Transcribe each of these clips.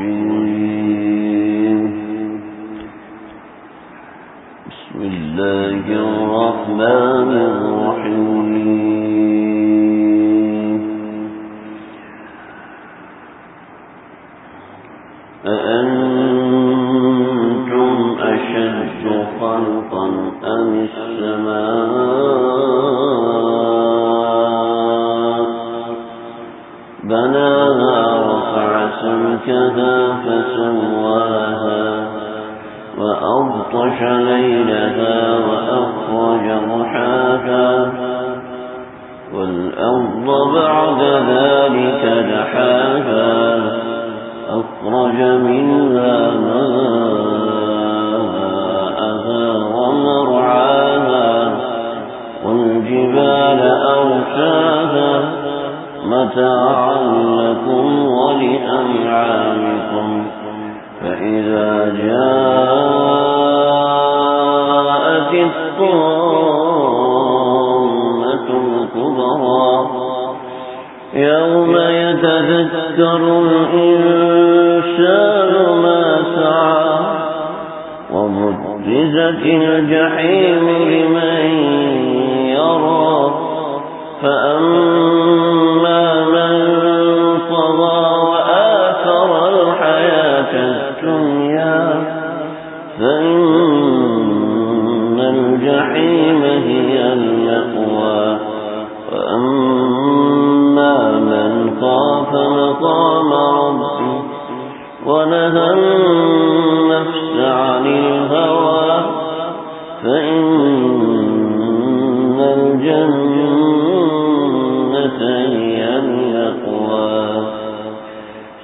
الرجيم بسم الله الرحمن الرحيم أأنتم أشد خلقا أم السماء بناها رفع سمكها فسواها وأغطش ليلها وأخرج ضحاها والأرض بعد ذلك دحاها أخرج منها ماءها ومرعاها والجبال أرساها متاعا لكم ولأنعامكم فإذا جاءت الطامة الكبرى يوم يتذكر الإنسان ما سعى وبرزت الجحيم لمن يرى فأما من طغى وآثر الحياة الدنيا فإن الجحيم هي المأوى وأما من خاف مقام ربه ونهى النفس عن الهوى فإن الجنة هي المأوى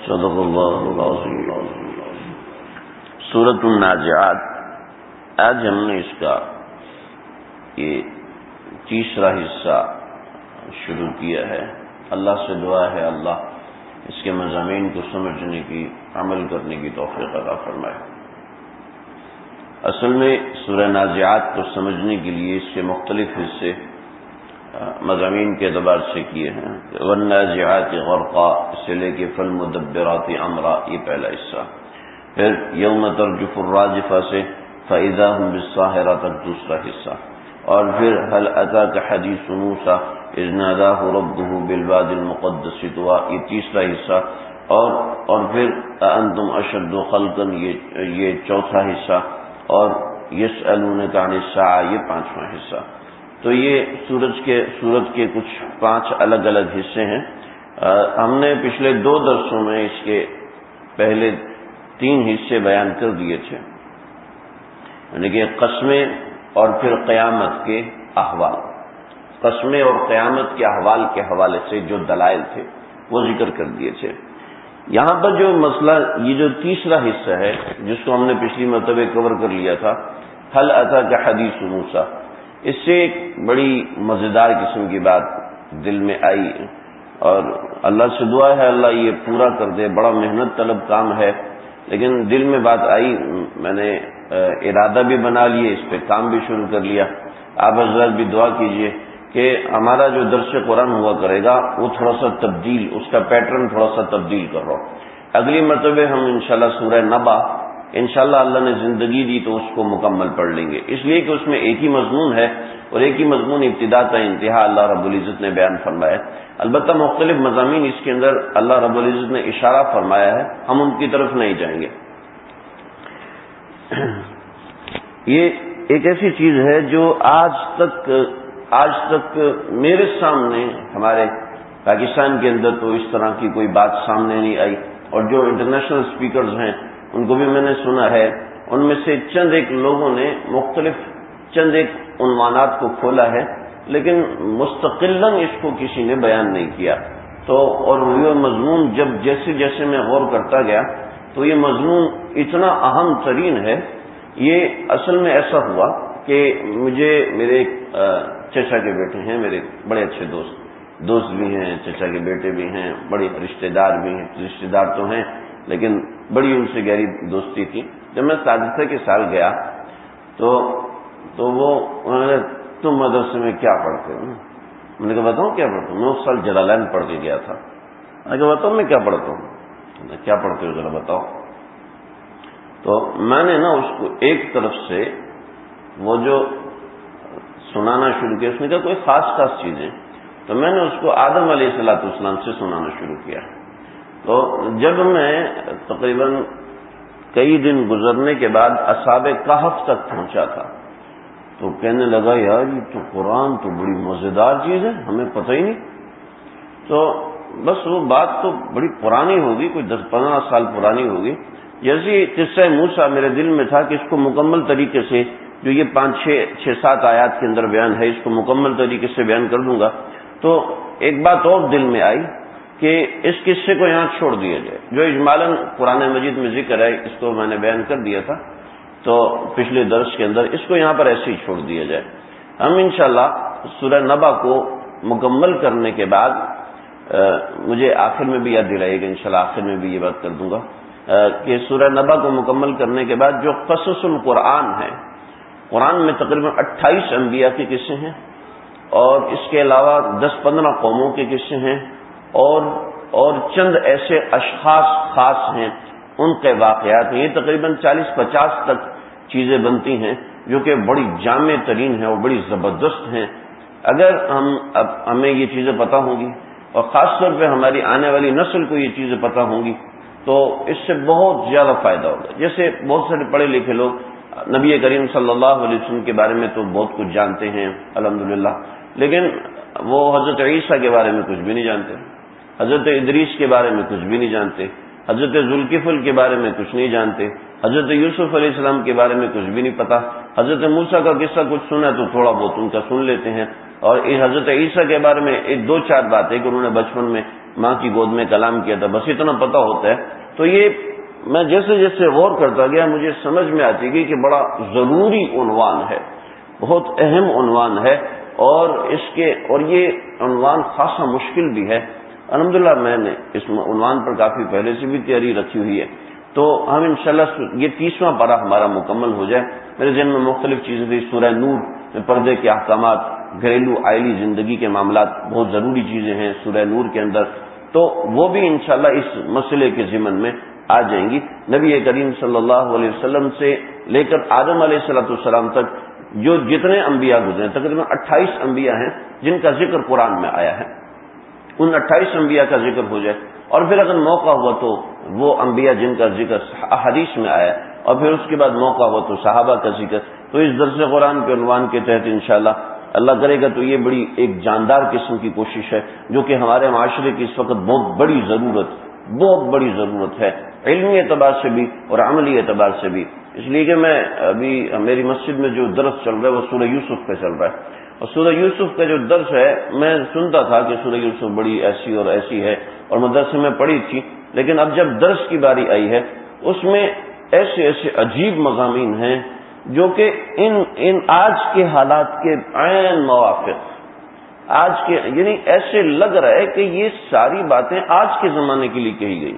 صدق اللہ العظیم. سورۃ النازعات. آج ہم نے اس کا یہ تیسرا حصہ شروع کیا ہے. اللہ سے دعا ہے اللہ اس کے مضامین کو سمجھنے کی، عمل کرنے کی توفیق عطا فرمائے. اصل میں سورہ نازعات کو سمجھنے کے لیے اس کے مختلف حصے مضامین کے اعتبار سے کیے ہیں. والنازعات غرقا سے لے کے فالمدبرات امرا یہ پہلا حصہ، پھر یوم ترجف الراجفہ سے فاذا هم بالساہرہ تک دوسرا حصہ، اور پھر هل اتاک حدیث موسیٰ اذ ناداہ ربہ بالوادی المقدس طویٰ یہ تیسرا حصہ، اور پھر انتم اشد خلقا یہ چوتھا حصہ، اور یسألونک عن الساعہ یہ پانچواں حصہ. تو یہ سورت کے کچھ 5 الگ الگ حصے ہیں. ہم نے پچھلے 2 درسوں میں اس کے پہلے 3 حصے بیان کر دیے تھے، یعنی کہ قسمیں اور پھر قیامت کے احوال. قسمیں اور قیامت کے احوال کے حوالے سے جو دلائل تھے وہ ذکر کر دیے تھے. یہاں پر جو مسئلہ یہ جو تیسرا حصہ ہے جس کو ہم نے پچھلی مرتبہ کور کر لیا تھا، هل اتاک حدیث موسیٰ، اس سے ایک بڑی مزیدار قسم کی بات دل میں آئی اور اللہ سے دعا ہے اللہ یہ پورا کر دے. بڑا محنت طلب کام ہے لیکن دل میں بات آئی، میں نے ارادہ بھی بنا لیے، اس پہ کام بھی شروع کر لیا. آپ حضرات بھی دعا کیجئے کہ ہمارا جو درس قرآن ہوا کرے گا وہ تھوڑا سا تبدیل، اس کا پیٹرن تھوڑا سا تبدیل کر رہا ہوں. اگلی مرتبہ ہم انشاءاللہ سورہ نبا انشاءاللہ اللہ نے زندگی دی تو اس کو مکمل پڑھ لیں گے، اس لیے کہ اس میں ایک ہی مضمون ہے اور ایک ہی مضمون ابتدا تا انتہا اللہ رب العزت نے بیان فرمایا ہے. البتہ مختلف مضامین اس کے اندر اللہ رب العزت نے اشارہ فرمایا ہے، ہم ان کی طرف نہیں جائیں گے. یہ ایک ایسی چیز ہے جو آج تک میرے سامنے ہمارے پاکستان کے اندر تو اس طرح کی کوئی بات سامنے نہیں آئی، اور جو انٹرنیشنل اسپیکرز ہیں ان کو بھی میں نے سنا ہے، ان میں سے چند ایک لوگوں نے مختلف چند ایک عنوانات کو کھولا ہے لیکن مستقلاً اس کو کسی نے بیان نہیں کیا. تو اور یہ مضمون جب جیسے جیسے میں غور کرتا گیا تو یہ مضمون اتنا اہم ترین ہے. یہ اصل میں ایسا ہوا کہ مجھے میرے چچا کے بیٹے ہیں، میرے بڑے اچھے دوست بھی ہیں، چچا کے بیٹے بھی ہیں، بڑے رشتہ دار بھی ہیں. رشتہ دار تو ہیں لیکن بڑی ان سے گہری دوستی تھی. جب میں سادسہ کے سال گیا تو وہ انہوں نے تم مدرسے میں کیا پڑھتے ہو؟ میں نے کہا بتاؤں کیا پڑھتا ہوں. میں اس سال جلالین پڑھ کے گیا تھا. میں نے کہا بتاؤں میں کیا پڑھتا ہوں. کیا پڑھتے ہو ذرا بتاؤ. تو میں نے نا اس کو ایک طرف سے وہ جو سنانا شروع کیا، اس نے کہا کوئی خاص چیزیں، تو میں نے اس کو آدم علیہ السلام سے سنانا شروع کیا. تو جب میں تقریباً کئی دن گزرنے کے بعد اصحاب کہف تک پہنچا تھا تو کہنے لگا یار یہ تو قرآن تو بڑی مزیدار چیز ہے، ہمیں پتہ ہی نہیں. تو بس وہ بات تو بڑی پرانی ہوگی، کوئی 10-15 سال پرانی ہوگی. جیسے قصہ موسیٰ میرے دل میں تھا کہ اس کو مکمل طریقے سے جو یہ 5-6-7 آیات کے اندر بیان ہے اس کو مکمل طریقے سے بیان کر دوں گا. تو ایک بات اور دل میں آئی کہ اس قصے کو یہاں چھوڑ دیا جائے، جو اجمالاً قرآن مجید میں ذکر ہے اس کو میں نے بیان کر دیا تھا تو پچھلے درس کے اندر، اس کو یہاں پر ایسے ہی چھوڑ دیا جائے. ہم انشاءاللہ سورہ نبا کو مکمل کرنے کے بعد مجھے آخر میں بھی یاد دلائیے گا، انشاءاللہ آخر میں بھی یہ بات کر دوں گا کہ سورہ نبا کو مکمل کرنے کے بعد جو قصص القرآن ہے، قرآن میں تقریباً 28 انبیاء کے قصے ہیں اور اس کے علاوہ 10-15 قوموں کے قصے ہیں اور چند ایسے اشخاص خاص ہیں ان کے واقعات ہیں. یہ تقریباً 40-50 تک چیزیں بنتی ہیں جو کہ بڑی جامع ترین ہیں اور بڑی زبردست ہیں. اگر ہمیں یہ چیزیں پتہ ہوں گی اور خاص طور پہ ہماری آنے والی نسل کو یہ چیزیں پتہ ہوں گی تو اس سے بہت زیادہ فائدہ ہوگا. جیسے بہت سارے پڑھے لکھے لوگ نبی کریم صلی اللہ علیہ وسلم کے بارے میں تو بہت کچھ جانتے ہیں الحمدللہ، لیکن وہ حضرت عیسیٰ کے بارے میں کچھ بھی نہیں جانتے، حضرت ادریس کے بارے میں کچھ بھی نہیں جانتے، حضرت ذوالکفل کے بارے میں کچھ نہیں جانتے، حضرت یوسف علیہ السلام کے بارے میں کچھ بھی نہیں پتا. حضرت موسیٰ کا قصہ کچھ سنا تو تھوڑا بہت ان کا سن لیتے ہیں، اور حضرت عیسیٰ کے بارے میں 1-2-4 باتیں کہ انہوں نے بچپن میں ماں کی گود میں کلام کیا تھا، بس اتنا پتہ ہوتا ہے. تو یہ میں جیسے جیسے غور کرتا گیا مجھے سمجھ میں آتی گئی کہ بڑا ضروری عنوان ہے، بہت اہم عنوان ہے، اور یہ عنوان خاصا مشکل بھی ہے. الحمدللہ میں نے اس عنوان پر کافی پہلے سے بھی تیاری رکھی ہوئی ہے. تو ہم انشاءاللہ یہ 30واں پارہ ہمارا مکمل ہو جائے. میرے ذہن میں مختلف چیزیں تھی، سورہ نور میں پردے کے احکامات، گھریلو آئلی زندگی کے معاملات بہت ضروری چیزیں ہیں سورہ نور کے اندر، تو وہ بھی انشاءاللہ اس مسئلے کے ضمن میں آ جائیں گی. نبی کریم صلی اللہ علیہ وسلم سے لے کر آدم علیہ السلام تک جو جتنے انبیاء گزرے، تقریباً 28 انبیاء ہیں جن کا ذکر قرآن میں آیا ہے، ان 28 انبیاء کا ذکر ہو جائے، اور پھر اگر موقع ہوا تو وہ انبیاء جن کا ذکر حدیث میں آیا، اور پھر اس کے بعد موقع ہوا تو صحابہ کا ذکر. تو اس درس قرآن کے عنوان کے تحت انشاءاللہ اللہ کرے گا تو یہ بڑی ایک جاندار قسم کی کوشش ہے جو کہ ہمارے معاشرے کی اس وقت بہت بڑی ضرورت ہے، علمی اعتبار سے بھی اور عملی اعتبار سے بھی. اس لیے کہ میں ابھی میری مسجد میں جو درس چل رہا ہے وہ سورہ یوسف پہ چل رہا ہے، اور سورہ یوسف کا جو درس ہے میں سنتا تھا کہ سورہ یوسف بڑی ایسی اور ایسی ہے اور مدرسے میں پڑھی تھی، لیکن اب جب درس کی باری آئی ہے اس میں ایسے ایسے عجیب مضامین ہیں جو کہ ان آج کے حالات کے عین موافق، آج کے یعنی ایسے لگ رہا ہے کہ یہ ساری باتیں آج کے زمانے کے لیے کہی گئی،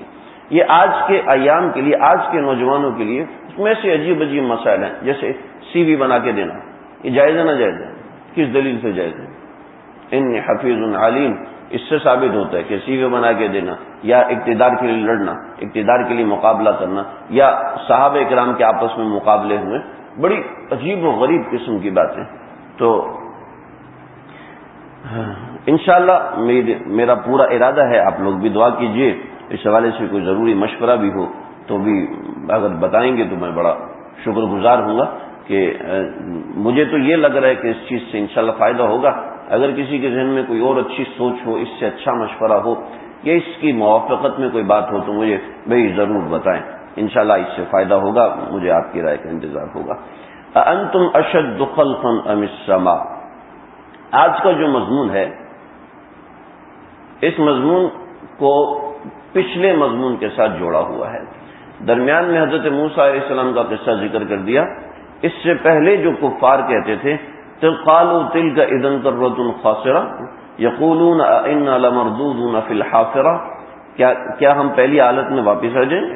یہ آج کے ایام کے لیے، آج کے نوجوانوں کے لیے. اس میں سے عجیب مسائل ہیں، جیسے سی وی بنا کے دینا، یہ جائز ہے نہ جائز ہے؟ کس دلیل سے جائز ہے؟ انی حفیظ علیم، اس سے ثابت ہوتا ہے کہ سی وی بنا کے دینا یا اقتدار کے لیے لڑنا، اقتدار کے لیے مقابلہ کرنا، یا صحابہ کرام کے آپس میں مقابلے ہوئے، بڑی عجیب و غریب قسم کی باتیں. تو انشاءاللہ میرا پورا ارادہ ہے، آپ لوگ بھی دعا کیجیے، اس حوالے سے کوئی ضروری مشورہ بھی ہو تو بھی اگر بتائیں گے تو میں بڑا شکر گزار ہوں گا. کہ مجھے تو یہ لگ رہا ہے کہ اس چیز سے انشاءاللہ فائدہ ہوگا. اگر کسی کے ذہن میں کوئی اور اچھی سوچ ہو، اس سے اچھا مشورہ ہو یا اس کی موافقت میں کوئی بات ہو تو مجھے بھائی ضرور بتائیں، انشاءاللہ اس سے فائدہ ہوگا، مجھے آپ کی رائے کا انتظار ہوگا. انتم اشد خلقا ام السماء، آج کا جو مضمون ہے اس مضمون کو پچھلے مضمون کے ساتھ جوڑا ہوا ہے. درمیان میں حضرت موسیٰ علیہ السلام کا قصہ ذکر کر دیا. اس سے پہلے جو کفار کہتے تھے قالوا تلك اذا كرة خاسرة يقولون انا لمردودون في الحافرة، کیا ہم پہلی حالت میں واپس آ جائیں گے؟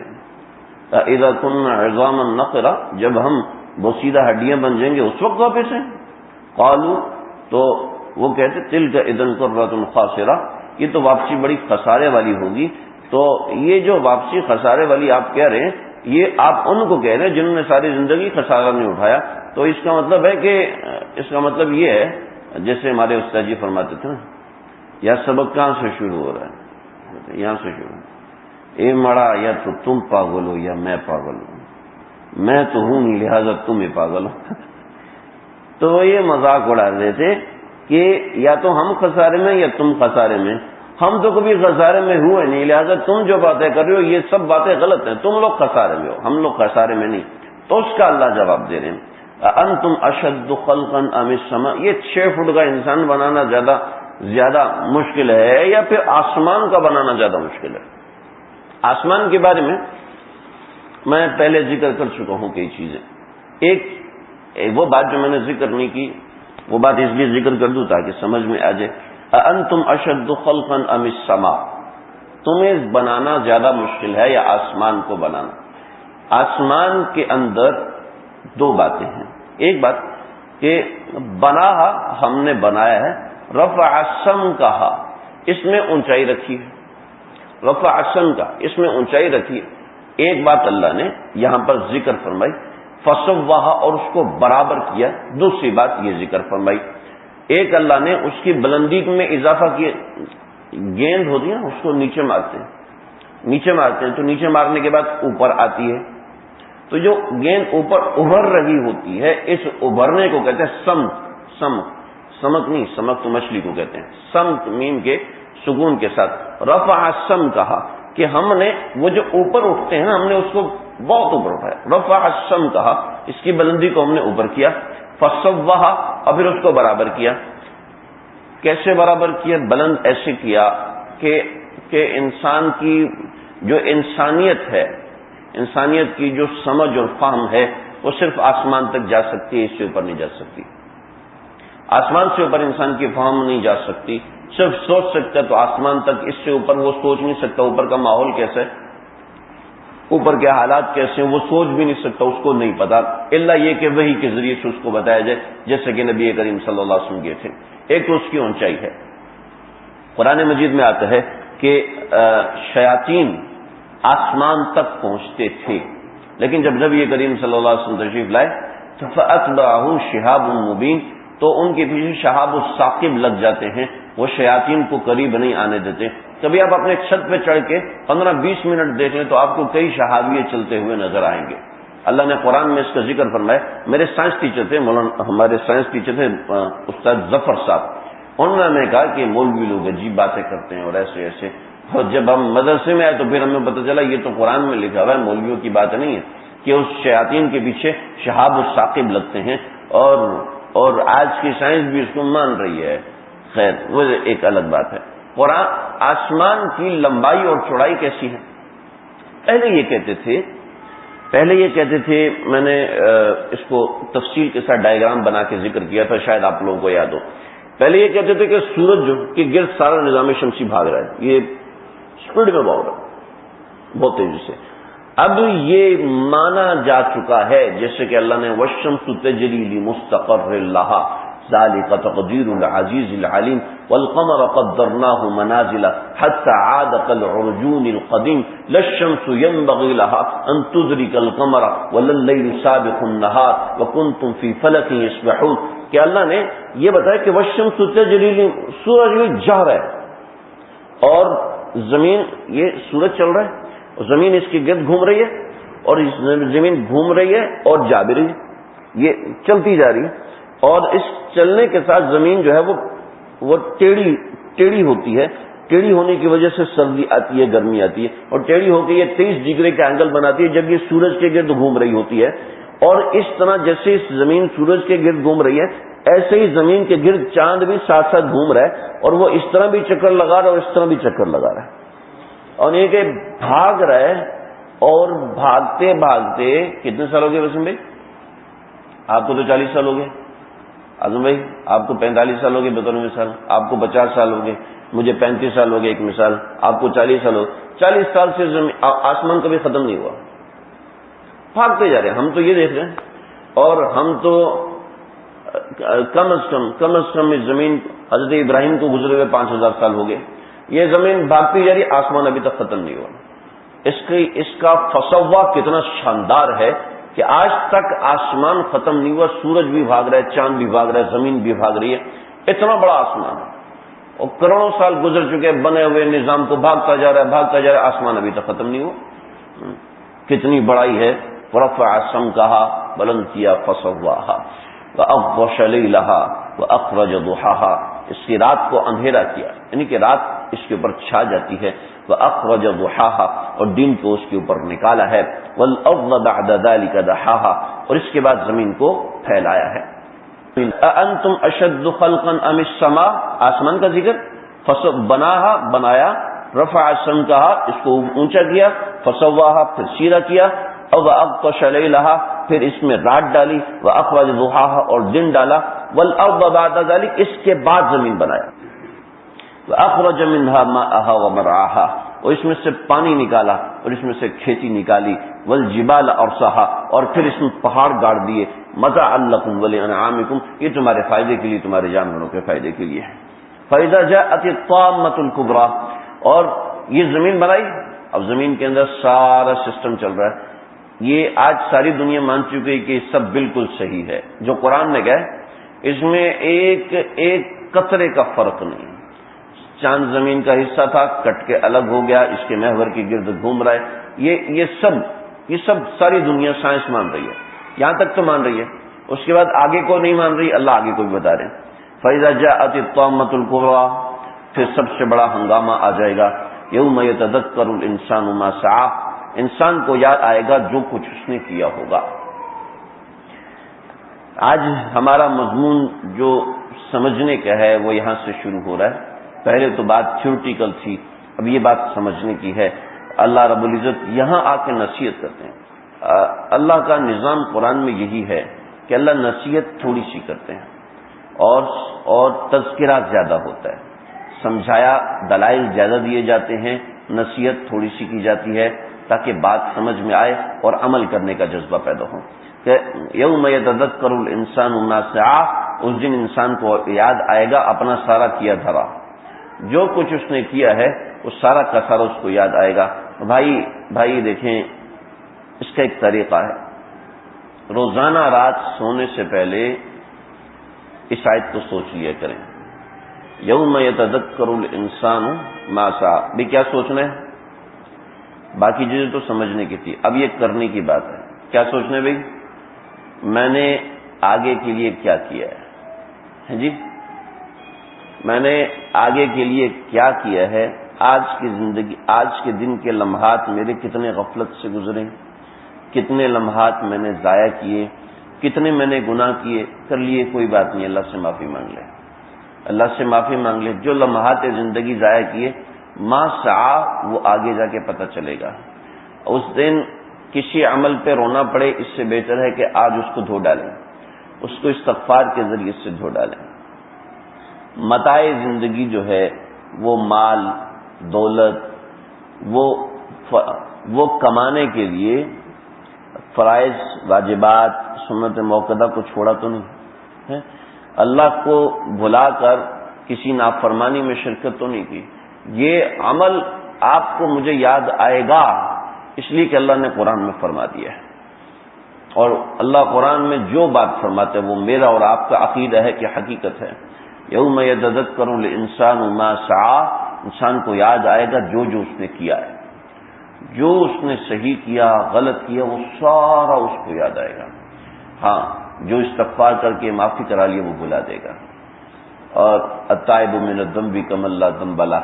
اذا كنا عظاما نخرة، جب ہم بوسیدہ ہڈیاں بن جائیں گے اس وقت واپس ہیں؟ قالوا، تو وہ کہتے تلك اذا كرة خاسرة، یہ تو واپسی بڑی خسارے والی ہوگی. تو یہ جو واپسی خسارے والی آپ کہہ رہے ہیں، یہ آپ ان کو کہہ رہے ہیں جنہوں نے ساری زندگی خسارہ نہیں اٹھایا. تو اس کا مطلب ہے کہ اس کا مطلب یہ ہے، جیسے ہمارے استاد جی فرماتے تھے نا، یا سبق کہاں سے شروع ہو رہا ہے؟ یہاں سے شروع. اے مڑا، یا تو تم پاگل ہو یا میں پاگل ہوں، میں تو ہوں نہیں لہذا تم ہی پاگل ہو. تو یہ مذاق اڑا رہے تھے کہ یا تو ہم خسارے میں یا تم خسارے میں. ہم تو کبھی خسارے میں ہوئے نہیں، لہذا تم جو باتیں کر رہے ہو یہ سب باتیں غلط ہیں، تم لوگ خسارے میں ہو، ہم لوگ خسارے میں نہیں. تو اس کا اللہ جواب دے رہے ہیں، انتم اشد خلقا ام السماء، یہ 6 فٹ کا انسان بنانا زیادہ مشکل ہے یا پھر آسمان کا بنانا زیادہ مشکل ہے. آسمان کے بارے میں پہلے ذکر کر چکا ہوں کئی چیزیں. ایک وہ بات جو میں نے ذکر نہیں کی، وہ بات اس لیے ذکر کر دوں تاکہ سمجھ میں آ جائے. انتم اشد خلقا ام السماء، تمہیں بنانا زیادہ مشکل ہے یا آسمان کو بنانا. آسمان کے اندر 2 باتیں ہیں. ایک بات کہ بنا ہم نے بنایا ہے، رفع سمکہا، اس میں اونچائی رکھی ہے، رفع سمکہ، اس میں اونچائی رکھی ہے. ایک بات اللہ نے یہاں پر ذکر فرمائی، فسواہا، اور اس کو برابر کیا. دوسری بات یہ ذکر فرمائی، ایک اللہ نے اس کی بلندی میں اضافہ کیا. گیند ہوتی ہے اس کو نیچے مارتے ہیں تو نیچے مارنے کے بعد اوپر آتی ہے. تو جو گیند اوپر ابھر رہی ہوتی ہے، اس ابھرنے کو کہتے ہیں سمک نہیں، سمک تو مچھلی کو کہتے ہیں. سمک میم کے سکون کے ساتھ رفع سم کہا کہ ہم نے وہ جو اوپر اٹھتے ہیں نا، ہم نے اس کو بہت اوپر اٹھایا. رفع سم کہا، اس کی بلندی کو ہم نے اوپر کیا. فسواہا، اور پھر اس کو برابر کیا. کیسے برابر کیا؟ بلند ایسے کیا کہ انسان کی جو انسانیت ہے، انسانیت کی جو سمجھ اور فہم ہے، وہ صرف آسمان تک جا سکتی ہے، اس سے اوپر نہیں جا سکتی. آسمان سے اوپر انسان کی فہم نہیں جا سکتی. صرف سوچ سکتا ہے تو آسمان تک، اس سے اوپر وہ سوچ نہیں سکتا. اوپر کا ماحول کیسا ہے، اوپر کے حالات کیسے ہیں، وہ سوچ بھی نہیں سکتا، اس کو نہیں پتا، الا یہ کہ وحی کے ذریعے سے اس کو بتایا جائے، جیسے کہ نبی کریم صلی اللہ علیہ وسلم کے تھے. ایک تو اس کی اونچائی ہے. قرآن مجید میں آتا ہے کہ شیاطین آسمان تک پہنچتے تھے، لیکن جب نبی کریم صلی اللہ علیہ وسلم تشریف لائے تو فَأَتْبَعَهُ شِهَابٌ مُبِينٌ، تو ان کے پیچھے شہاب الثاقب لگ جاتے ہیں، وہ شیاطین کو قریب نہیں آنے دیتے. کبھی آپ اپنے چھت پہ چڑھ کے 15-20 منٹ دیکھ لیں تو آپ کو کئی شہابیے چلتے ہوئے نظر آئیں گے. اللہ نے قرآن میں اس کا ذکر فرمایا. میرے سائنس ٹیچر تھے، ہمارے سائنس ٹیچر تھے استاد ظفر صاحب، انہوں نے کہا کہ مولوی لوگ عجیب باتیں کرتے ہیں اور ایسے ایسے. اور جب ہم مدرسے میں آئے تو پھر ہمیں پتہ چلا یہ تو قرآن میں لکھا ہوا ہے، مولویوں کی بات نہیں ہے، کہ اس شیاطین کے پیچھے شہاب الثاقب لگتے ہیں. اور آج کی سائنس بھی اس کو مان رہی ہے. خیر وہ ایک الگ بات ہے. قرآن آسمان کی لمبائی اور چوڑائی کیسی ہے؟ پہلے یہ کہتے تھے، میں نے اس کو تفصیل کے ساتھ ڈائیگرام بنا کے ذکر کیا تھا، شاید آپ لوگوں کو یاد ہو. پہلے یہ کہتے تھے کہ سورج جو کہ گرد سارا نظام شمسی بھاگ رہا ہے، یہ اسپیڈ میں بھاگ رہا ہے بہت تیزی سے. اب یہ مانا جا چکا ہے، جیسے کہ اللہ نے والشمس تجری لمستقر لہا ذلك تقدیر العزیز العلیم والقمر قدرناه منازل حتى عاد كالعرجون القدیم لا الشمس ينبغي لها ان تدرك القمر ولا الليل سابق النهار وكنتم في فلك يسبحون. کہ اللہ نے یہ بتایا کہ والشمس تجری، سورج بھی جا رہا ہے اور زمین، یہ سورج چل رہا ہے اور زمین اس کے گرد گھوم رہی ہے، اور زمین گھوم رہی ہے اور جا بھی رہی ہے، یہ چلتی جا رہی ہے. اور اس چلنے کے ساتھ زمین جو ہے وہ ٹیڑھی ہوتی ہے. ٹیڑھی ہونے کی وجہ سے سردی آتی ہے، گرمی آتی ہے، اور ٹیڑھی ہو کے یہ 23 ڈگری کا اینگل بناتی ہے جب یہ سورج کے گرد گھوم رہی ہوتی ہے. اور اس طرح جیسے اس زمین سورج کے گرد گھوم رہی ہے، ایسے ہی زمین کے گرد چاند بھی ساتھ ساتھ گھوم رہا ہے، اور وہ اس طرح بھی چکر لگا رہا ہے اور اس طرح بھی چکر لگا رہا ہے. اور یہ کہ بھاگ رہا ہے، اور بھاگتے بھاگتے کتنے سال ہو گئے وسیم بھائی؟ آپ کو تو 40 سال ہو گئے. اعظم بھائی آپ کو 45 سال ہو گئے بطور مثال، آپ کو 50 سال ہو گئے، مجھے 35 سال ہو گئے ایک مثال، آپ کو 40 سال ہو. 40 سال سے آسمان کبھی ختم نہیں ہوا، بھاگتے جا رہے ہیں. ہم تو یہ دیکھ رہے ہیں، اور ہم تو کم از کم اس زمین حضرت ابراہیم کو گزرے ہوئے 5000 سال ہو گئے. یہ زمین بھاگتی جا رہی، آسمان ابھی تک ختم نہیں ہوا۔ اس کا فسوا کتنا شاندار ہے کہ آج تک آسمان ختم نہیں ہوا، سورج بھی بھاگ رہا ہے، چاند بھی بھاگ رہا ہے، زمین بھی بھاگ رہی ہے، اتنا بڑا آسمان ہے، اور کروڑوں سال گزر چکے بنے ہوئے نظام کو بھاگتا جا رہا ہے، آسمان ابھی تک ختم نہیں ہوا۔ کتنی بڑائی ہے۔ ورفع سمکہا، بلند کیا، فسواہا، وأغطش لیلہا وأخرج ضحاہا، اس کی رات کو اندھیرا کیا، یعنی کہ رات اس کے اوپر چھا جاتی ہے، وأخرج ضحاہا، اور دن کو اس کے اوپر نکالا ہے، والأرض بعد ذلك دحاہا، اور اس کے بعد زمین کو پھیلایا ہے۔ أأنتم أشد خلقا أم السماء، آسمان کا ذکر، بناہا، بنایا، رفع سمکہا، اس کو اونچا کیا، فسواہا، پھر سیدھا کیا، اور وأغطش لیلہا، پھر اس میں رات ڈالی، وأخرج ضحاہا، اور دن ڈالا، والأرض بعد ذلك، اس کے بعد زمین بنایا، وأخرج منها ماءها ومرعاها، اور اس میں سے پانی نکالا اور اس میں سے کھیتی نکالی، والجبال ارساها، اور پھر اس میں پہاڑ گاڑ دیے، متاعا لکم ولانعامکم، یہ تمہارے فائدے کے لیے، تمہارے جانوروں کے فائدے کے لیے ہے۔ فإذا جاءت الطامة الكبرى، اور یہ زمین بنائی، اب زمین کے اندر سارا سسٹم چل رہا ہے، یہ آج ساری دنیا مان چکی ہے کہ سب بالکل صحیح ہے جو قرآن نے کہا، اس میں ایک قطرے کا فرق نہیں۔ چاند زمین کا حصہ تھا، کٹ کے الگ ہو گیا، اس کے محور کے گرد گھوم رہا ہے، یہ سب ساری دنیا سائنس مان رہی ہے، یہاں تک تو مان رہی ہے، اس کے بعد آگے کو نہیں مان رہی، اللہ آگے کو بھی بتا رہے ہیں۔ فإذا جاءت الطامة الكبرى، پھر سب سے بڑا ہنگامہ آ جائے گا، یوم یتذکر الانسان ما سعى، انسان کو یاد آئے گا جو کچھ اس نے کیا ہوگا۔ آج ہمارا مضمون جو سمجھنے کا ہے وہ یہاں سے شروع ہو رہا ہے، پہلے تو بات تھیوریٹیکل تھی، اب یہ بات سمجھنے کی ہے۔ اللہ رب العزت یہاں آ کے نصیحت کرتے ہیں، اللہ کا نظام قرآن میں یہی ہے کہ اللہ نصیحت تھوڑی سی کرتے ہیں اور تذکرہ زیادہ ہوتا ہے، سمجھایا دلائل زیادہ دیے جاتے ہیں، نصیحت تھوڑی سی کی جاتی ہے تاکہ بات سمجھ میں آئے اور عمل کرنے کا جذبہ پیدا ہو۔ کہ یوم یتذکر الانسان ما سعى، اس دن انسان کو یاد آئے گا اپنا سارا کیا دھرا، جو کچھ اس نے کیا ہے وہ سارا کا سارا اس کو یاد آئے گا۔ بھائی دیکھیں، اس کا ایک طریقہ ہے، روزانہ رات سونے سے پہلے اس آیت کو سوچ لیا کریں، یوم یتذکر الانسان ما سعى، بھی کیا سوچنا ہے؟ باقی چیزیں تو سمجھنے کی تھی، اب یہ کرنے کی بات ہے۔ کیا سوچنا ہے بھائی؟ میں نے آگے کے لیے کیا کیا ہے جی، میں نے آگے کے لیے کیا کیا ہے، آج کی زندگی، آج کے دن کے لمحات میرے کتنے غفلت سے گزرے، کتنے لمحات میں نے ضائع کیے، کتنے میں نے گناہ کیے، کر لیے، کوئی بات نہیں، اللہ سے معافی مانگ لے، اللہ سے معافی مانگ لے۔ جو لمحات زندگی ضائع کیے، ما سعى، وہ آگے جا کے پتہ چلے گا۔ اس دن کسی عمل پہ رونا پڑے، اس سے بہتر ہے کہ آج اس کو دھو ڈالیں، اس کو استغفار کے ذریعے سے دھو ڈالیں۔ متاع زندگی جو ہے وہ مال، دولت، وہ کمانے کے لیے فرائض، واجبات، سنت موقدہ کو چھوڑا تو نہیں ہے، اللہ کو بھلا کر کسی نافرمانی میں شرکت تو نہیں کی۔ یہ عمل آپ کو مجھے یاد آئے گا، اس لیے کہ اللہ نے قرآن میں فرما دیا ہے، اور اللہ قرآن میں جو بات فرماتے ہے وہ میرا اور آپ کا عقیدہ ہے کہ حقیقت ہے۔ یوم یتذکر الانسان ما سعى، انسان کو یاد آئے گا جو اس نے کیا ہے، جو اس نے صحیح کیا، غلط کیا، وہ سارا اس کو یاد آئے گا۔ ہاں، جو استغفار کر کے معافی کرا لیے وہ بھلا دے گا۔ اور التائب من الذنب کمن لا ذنب لہ،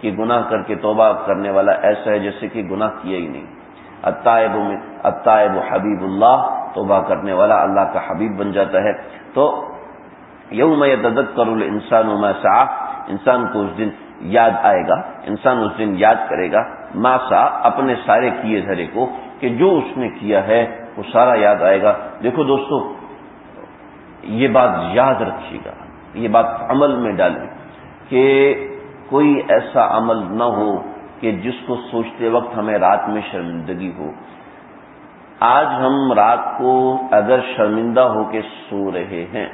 کہ گناہ کر کے توبہ کرنے والا ایسا ہے جیسے کہ گناہ کیا ہی نہیں۔ التائب حبیب اللہ، توبہ کرنے والا اللہ کا حبیب بن جاتا ہے۔ تو یوم یتذکر الانسان ما سعى، انسان کو اس دن یاد آئے گا، انسان اس دن یاد کرے گا ما سعى، اپنے سارے کیے دھرے کو، کہ جو اس نے کیا ہے وہ سارا یاد آئے گا۔ دیکھو دوستو، یہ بات یاد رکھیے گا، یہ بات عمل میں ڈالیں کہ کوئی ایسا عمل نہ ہو کہ جس کو سوچتے وقت ہمیں رات میں شرمندگی ہو۔ آج ہم رات کو اگر شرمندہ ہو کے سو رہے ہیں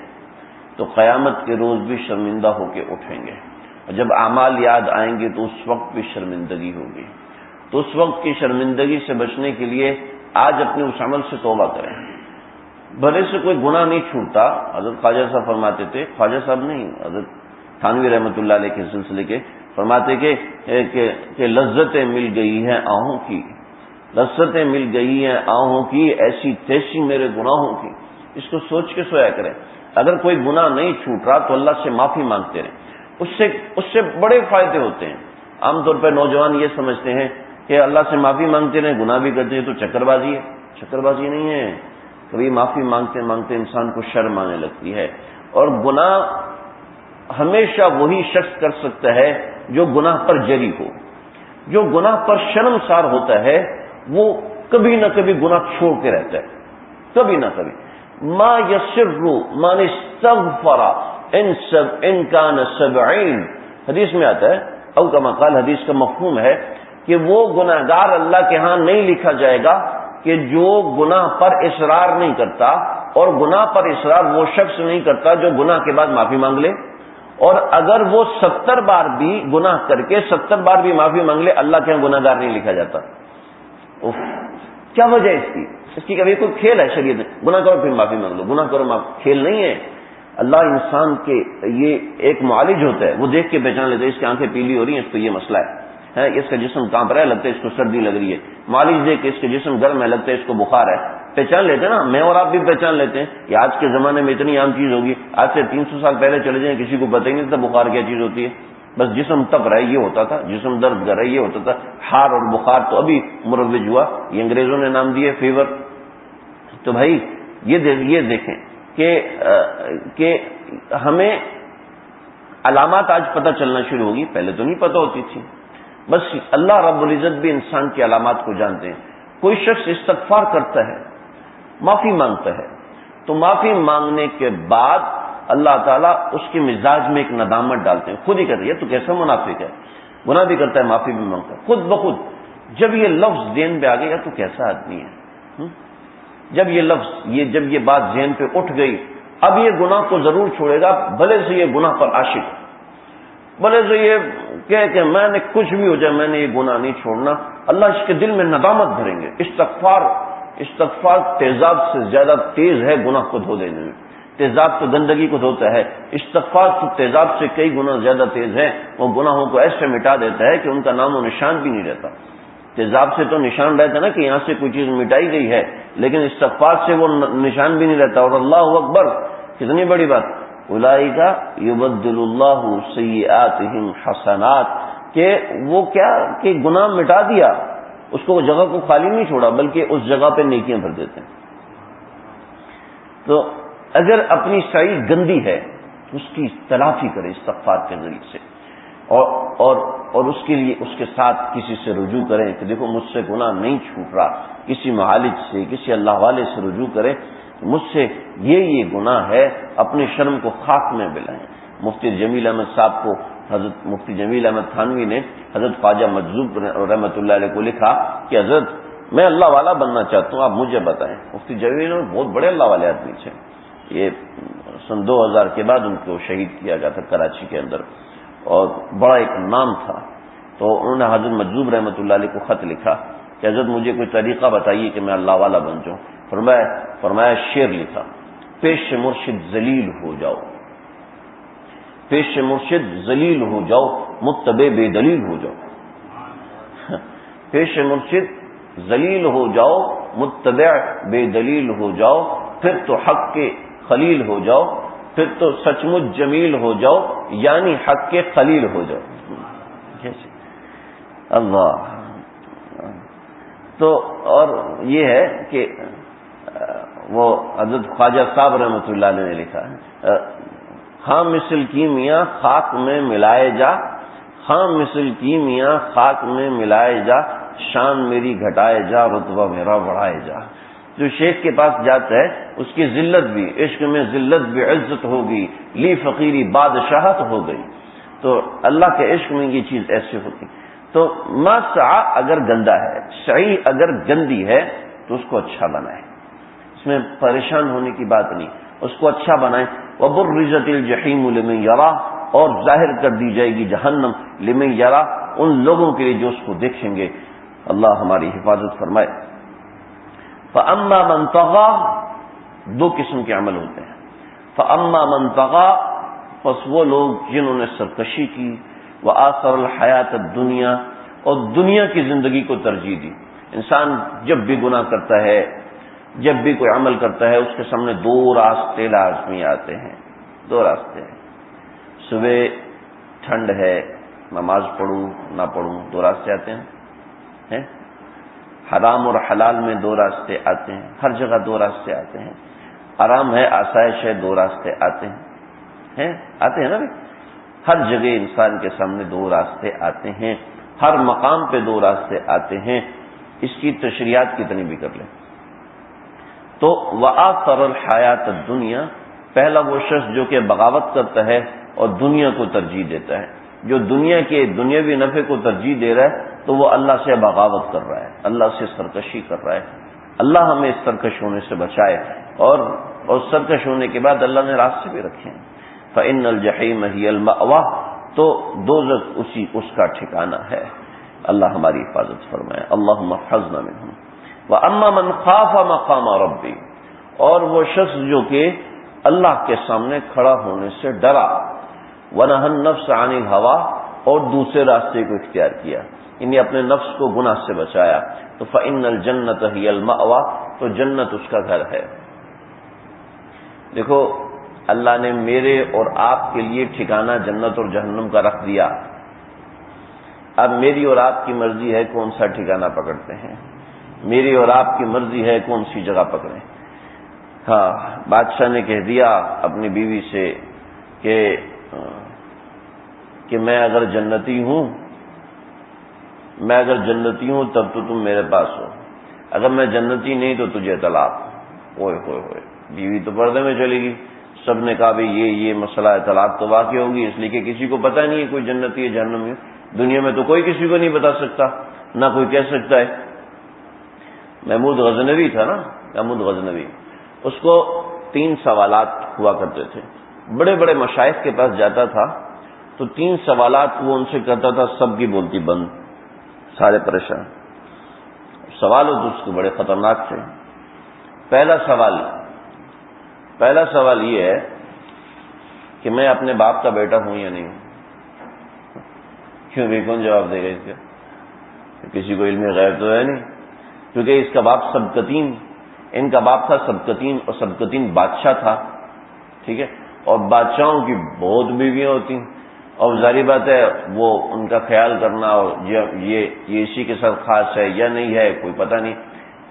تو قیامت کے روز بھی شرمندہ ہو کے اٹھیں گے، اور جب اعمال یاد آئیں گے تو اس وقت بھی شرمندگی ہوگی. تو اس وقت کی شرمندگی سے بچنے کے لیے آج اپنے اس عمل سے توبہ کریں. بھلے سے کوئی گناہ نہیں چھوٹتا. حضرت خواجہ صاحب فرماتے تھے، خواجہ صاحب نہیں، حضرت تھانوی رحمۃ اللہ علیہ کے سلسلے کے، فرماتے کہ لذتیں مل گئی ہیں آہوں کی، لذتیں مل گئی ہیں آہوں کی، ایسی تیسی میرے گناہوں کی. اس کو سوچ کے سویا کریں. اگر کوئی گناہ نہیں چھوٹ رہا تو اللہ سے معافی مانگتے رہیں. اس سے بڑے فائدے ہوتے ہیں. عام طور پر نوجوان یہ سمجھتے ہیں کہ اللہ سے معافی مانگتے رہیں، گناہ بھی کرتے ہیں تو چکر بازی ہے. چکر بازی نہیں ہے. کبھی معافی مانگتے مانگتے انسان کو شرم آنے لگتی ہے. اور گناہ ہمیشہ وہی شخص کر سکتا ہے جو گناہ پر جری ہو. جو گناہ پر شرمسار ہوتا ہے وہ کبھی نہ کبھی گناہ چھوڑ کے رہتا ہے، کبھی نہ کبھی. ما یسر من استغفر ان کان 70، حدیث میں آتا ہے، او کما قال، حدیث کا مفہوم ہے کہ وہ گناہگار اللہ کے ہاں نہیں لکھا جائے گا کہ جو گناہ پر اصرار نہیں کرتا. اور گناہ پر اصرار وہ شخص نہیں کرتا جو گناہ کے بعد معافی مانگ لے. اور اگر وہ 70 بار بھی گناہ کر کے 70 بار بھی معافی مانگ لے، اللہ کے ہاں گناہ گار نہیں لکھا جاتا. کیا وجہ ہے اس کی کبھی کوئی کھیل ہے شریعت میں؟ گناہ کرو پھر معافی مانگ لو، گناہ کرو کھیل نہیں ہے. اللہ انسان کے یہ ایک معالج ہوتا ہے، وہ دیکھ کے پہچان لیتا ہے اس کی آنکھیں پیلی ہو رہی ہیں، اس کو یہ مسئلہ ہے، اس کا جسم کانپ رہا ہے، لگتا ہے اس کو سردی لگ رہی ہے. معالج دیکھ کے اس کے جسم گرم ہے، لگتا ہے اس کو بخار ہے. پہچان لیتے ہیں نا، میں اور آپ بھی پہچان لیتے ہیں. یہ آج کے زمانے میں اتنی عام چیز ہوگی، آج سے 300 سال پہلے چلے جائیں کسی کو پتہ ہی نہیں تھا بخار کیا چیز ہوتی ہے. بس جسم تپ رہا ہے یہ ہوتا تھا، جسم درد کر رہا ہے یہ ہوتا تھا. ہار اور بخار تو ابھی مروج ہوا، یہ انگریزوں نے نام دیے فیور. تو بھائی یہ دیکھیں کہ ہمیں علامات آج پتہ چلنا شروع ہوگی، پہلے تو نہیں پتہ ہوتی تھی. بس اللہ رب العزت بھی انسان کی علامات کو جانتے ہیں. کوئی شخص استغفار کرتا ہے، معافی مانگتا ہے، تو معافی مانگنے کے بعد اللہ تعالیٰ اس کے مزاج میں ایک ندامت ڈالتے ہیں. خود ہی کہتے ہیں یہ تو کیسا منافق ہے، گناہ بھی کرتا ہے معافی بھی مانگتا ہے. خود بخود جب یہ لفظ ذہن پہ آ گیا تو کیسا آدمی ہے. جب یہ لفظ جب یہ بات ذہن پہ اٹھ گئی، اب یہ گناہ کو ضرور چھوڑے گا، بھلے سے یہ گناہ پر عاشق، بھلے سے یہ کہ میں نے کچھ بھی ہو جائے میں نے یہ گناہ نہیں چھوڑنا. اللہ اس کے دل میں ندامت بھریں گے. استغفار تیزاب سے زیادہ تیز ہے گناہ کو دھو دینے میں. تیزاب تو گندگی کو دھوتا ہے، استغفار تو تیزاب سے کئی گنا زیادہ تیز ہے. وہ گناہوں کو ایسے مٹا دیتا ہے کہ ان کا نام و نشان بھی نہیں رہتا. تیزاب سے تو نشان رہتا ہے نا کہ یہاں سے کوئی چیز مٹائی گئی ہے، لیکن استغفار سے وہ نشان بھی نہیں رہتا. اور اللہ اکبر، کتنی بڑی بات، اولئک یبدل اللہ سیئاتہم حسنات، کہ وہ کیا کہ گناہ مٹا دیا، اس کو وہ جگہ کو خالی نہیں چھوڑا بلکہ اس جگہ پہ نیکیاں بھر دیتے ہیں. تو اگر اپنی صحیح گندی ہے تو اس کی تلافی کرے استغفار کے ذریعے سے، اور اس کے لیے اس کے ساتھ کسی سے رجوع کریں کہ دیکھو مجھ سے گناہ نہیں چھوٹ رہا. کسی معالج سے، کسی اللہ والے سے رجوع کریں، مجھ سے یہ گناہ ہے، اپنی شرم کو خاک میں ملائیں. مفتی جمیل احمد صاحب کو حضرت مفتی جمیل احمد تھانوی نے حضرت خواجہ مجذوب رحمۃ اللہ علیہ کو لکھا کہ حضرت میں اللہ والا بننا چاہتا ہوں، آپ مجھے بتائیں. مفتی جمیل احمد بہت بڑے اللہ والے آدمی تھے. یہ سن 2000 کے بعد ان کو شہید کیا گیا تھا کراچی کے اندر، اور بڑا ایک نام تھا. تو انہوں نے حضرت مجذوب رحمۃ اللہ علیہ کو خط لکھا کہ حضرت مجھے کوئی طریقہ بتائیے کہ میں اللہ والا بن جاؤں. فرمایا شعر لکھا، پیش مرشد ذلیل ہو جاؤ، پیش مرشد ذلیل ہو جاؤ، متبع بے دلیل ہو جاؤ. پیش مرشد ذلیل ہو جاؤ، متبع بے دلیل ہو جاؤ، پھر تو حق کے خلیل ہو جاؤ، پھر تو سچ مچ جمیل ہو جاؤ، یعنی حق کے خلیل ہو جاؤ. اللہ. تو اور یہ ہے کہ وہ حضرت خواجہ صاحب رحمۃ اللہ علیہ نے لکھا ہے، ہاں مثل کی میاں خاک میں ملائے جا، ہاں مثل کی میاں خاک میں ملائے جا، شان میری گھٹائے جا، رتبہ میرا بڑھائے جا. جو شیخ کے پاس جاتا ہے اس کی ذلت بھی، عشق میں ذلت بھی عزت ہوگی، لی فقیری بادشاہت ہو گئی. تو اللہ کے عشق میں یہ چیز ایسے ہوتی. تو ما سعی اگر گندا ہے، سعی اگر گندی ہے تو اس کو اچھا بنائیں، اس میں پریشان ہونے کی بات نہیں، اس کو اچھا بنائیں. وبرزت الجحیم لمن یرا، اور ظاہر کر دی جائے گی جہنم لمن یرا، ان لوگوں کے لیے جو اس کو دیکھیں گے۔ اللہ ہماری حفاظت فرمائے۔ فاما من طغى، دو قسم کے عمل ہوتے ہیں۔ فاما من طغى، پس وہ لوگ جنہوں نے سرکشی کی، وآثر الحیات الدنیا، اور دنیا کی زندگی کو ترجیح دی۔ انسان جب بھی گناہ کرتا ہے، جب بھی کوئی عمل کرتا ہے، اس کے سامنے دو راستے لازمی آتے ہیں، دو راستے ہیں۔ صبح ٹھنڈ ہے، نماز پڑھوں نہ پڑھوں، دو راستے آتے ہیں۔ حرام اور حلال میں دو راستے آتے ہیں، ہر جگہ دو راستے آتے ہیں۔ آرام ہے، آسائش ہے، دو راستے آتے ہیں، آتے ہیں نا بھائی۔ ہر جگہ انسان کے سامنے دو راستے آتے ہیں، ہر مقام پہ دو راستے آتے ہیں۔ اس کی تشریحات کتنی بھی کر لیں۔ تو وآثر الحیات الدنیا، پہلا وہ شخص جو کہ بغاوت کرتا ہے اور دنیا کو ترجیح دیتا ہے، جو دنیا کے دنیاوی نفع کو ترجیح دے رہا ہے تو وہ اللہ سے بغاوت کر رہا ہے، اللہ سے سرکشی کر رہا ہے۔ اللہ ہمیں اس سرکش ہونے سے بچائے، اور سرکش ہونے کے بعد اللہ نے راستے بھی رکھے ہیں۔ فإن الجحیم ہی المأویٰ، تو دوزخ اس کا ٹھکانہ ہے۔ اللہ ہماری حفاظت فرمائے۔ اللہم احفظنا منہم۔ وَأَمَّا مَنْ خَافَ مَقَامَ رَبِّهِ، اور وہ شخص جو کہ اللہ کے سامنے کھڑا ہونے سے ڈرا، وَنَهَى النَّفْسَ عَنِ الْهَوَىٰ، اور دوسرے راستے کو اختیار کیا، یعنی اپنے نفس کو گناہ سے بچایا، تو فَإِنَّ الْجَنَّةَ هِيَ الْمَأْوَىٰ، تو جنت اس کا گھر ہے۔ دیکھو، اللہ نے میرے اور آپ کے لیے ٹھکانہ جنت اور جہنم کا رکھ دیا۔ اب میری اور آپ کی مرضی ہے کون سا ٹھکانہ پکڑتے ہیں، میری اور آپ کی مرضی ہے کون سی جگہ پکڑیں۔ ہاں، بادشاہ نے کہہ دیا اپنی بیوی سے کہ میں اگر جنتی ہوں تب تو تم میرے پاس ہو، اگر میں جنتی نہیں تو تجھے طلاق۔ اوئے ہوئے ہوئے، بیوی تو پردے میں چلے گی۔ سب نے کہا بھی یہ مسئلہ ہے، طلاق تو واقع ہوگی، اس لیے کہ کسی کو پتہ نہیں ہے کوئی جنتی ہے جہنمی ہے۔ دنیا میں تو کوئی کسی کو نہیں بتا سکتا، نہ کوئی کہہ سکتا ہے۔ محمود غزنوی تھا نا، محمود غزنوی، اس کو 3 سوالات ہوا کرتے تھے۔ بڑے بڑے مشائخ کے پاس جاتا تھا تو 3 سوالات وہ ان سے کرتا تھا، سب کی بولتی بند، سارے پریشان۔ سوال تو اس کے بڑے خطرناک تھے۔ پہلا سوال یہ ہے کہ میں اپنے باپ کا بیٹا ہوں یا نہیں ہوں؟ کیوں بھی کون جواب دے گا اس کا؟ کسی کو علم غیب تو ہے نہیں، کیونکہ اس کا باپ سبکتین، ان کا باپ تھا سبکتین، اور سبکتین بادشاہ تھا، ٹھیک ہے، اور بادشاہوں کی بہت بیویاں ہوتی ہیں، اور ظاہری بات ہے وہ ان کا خیال کرنا، اور یہ اسی کے ساتھ خاص ہے یا نہیں ہے کوئی پتہ نہیں۔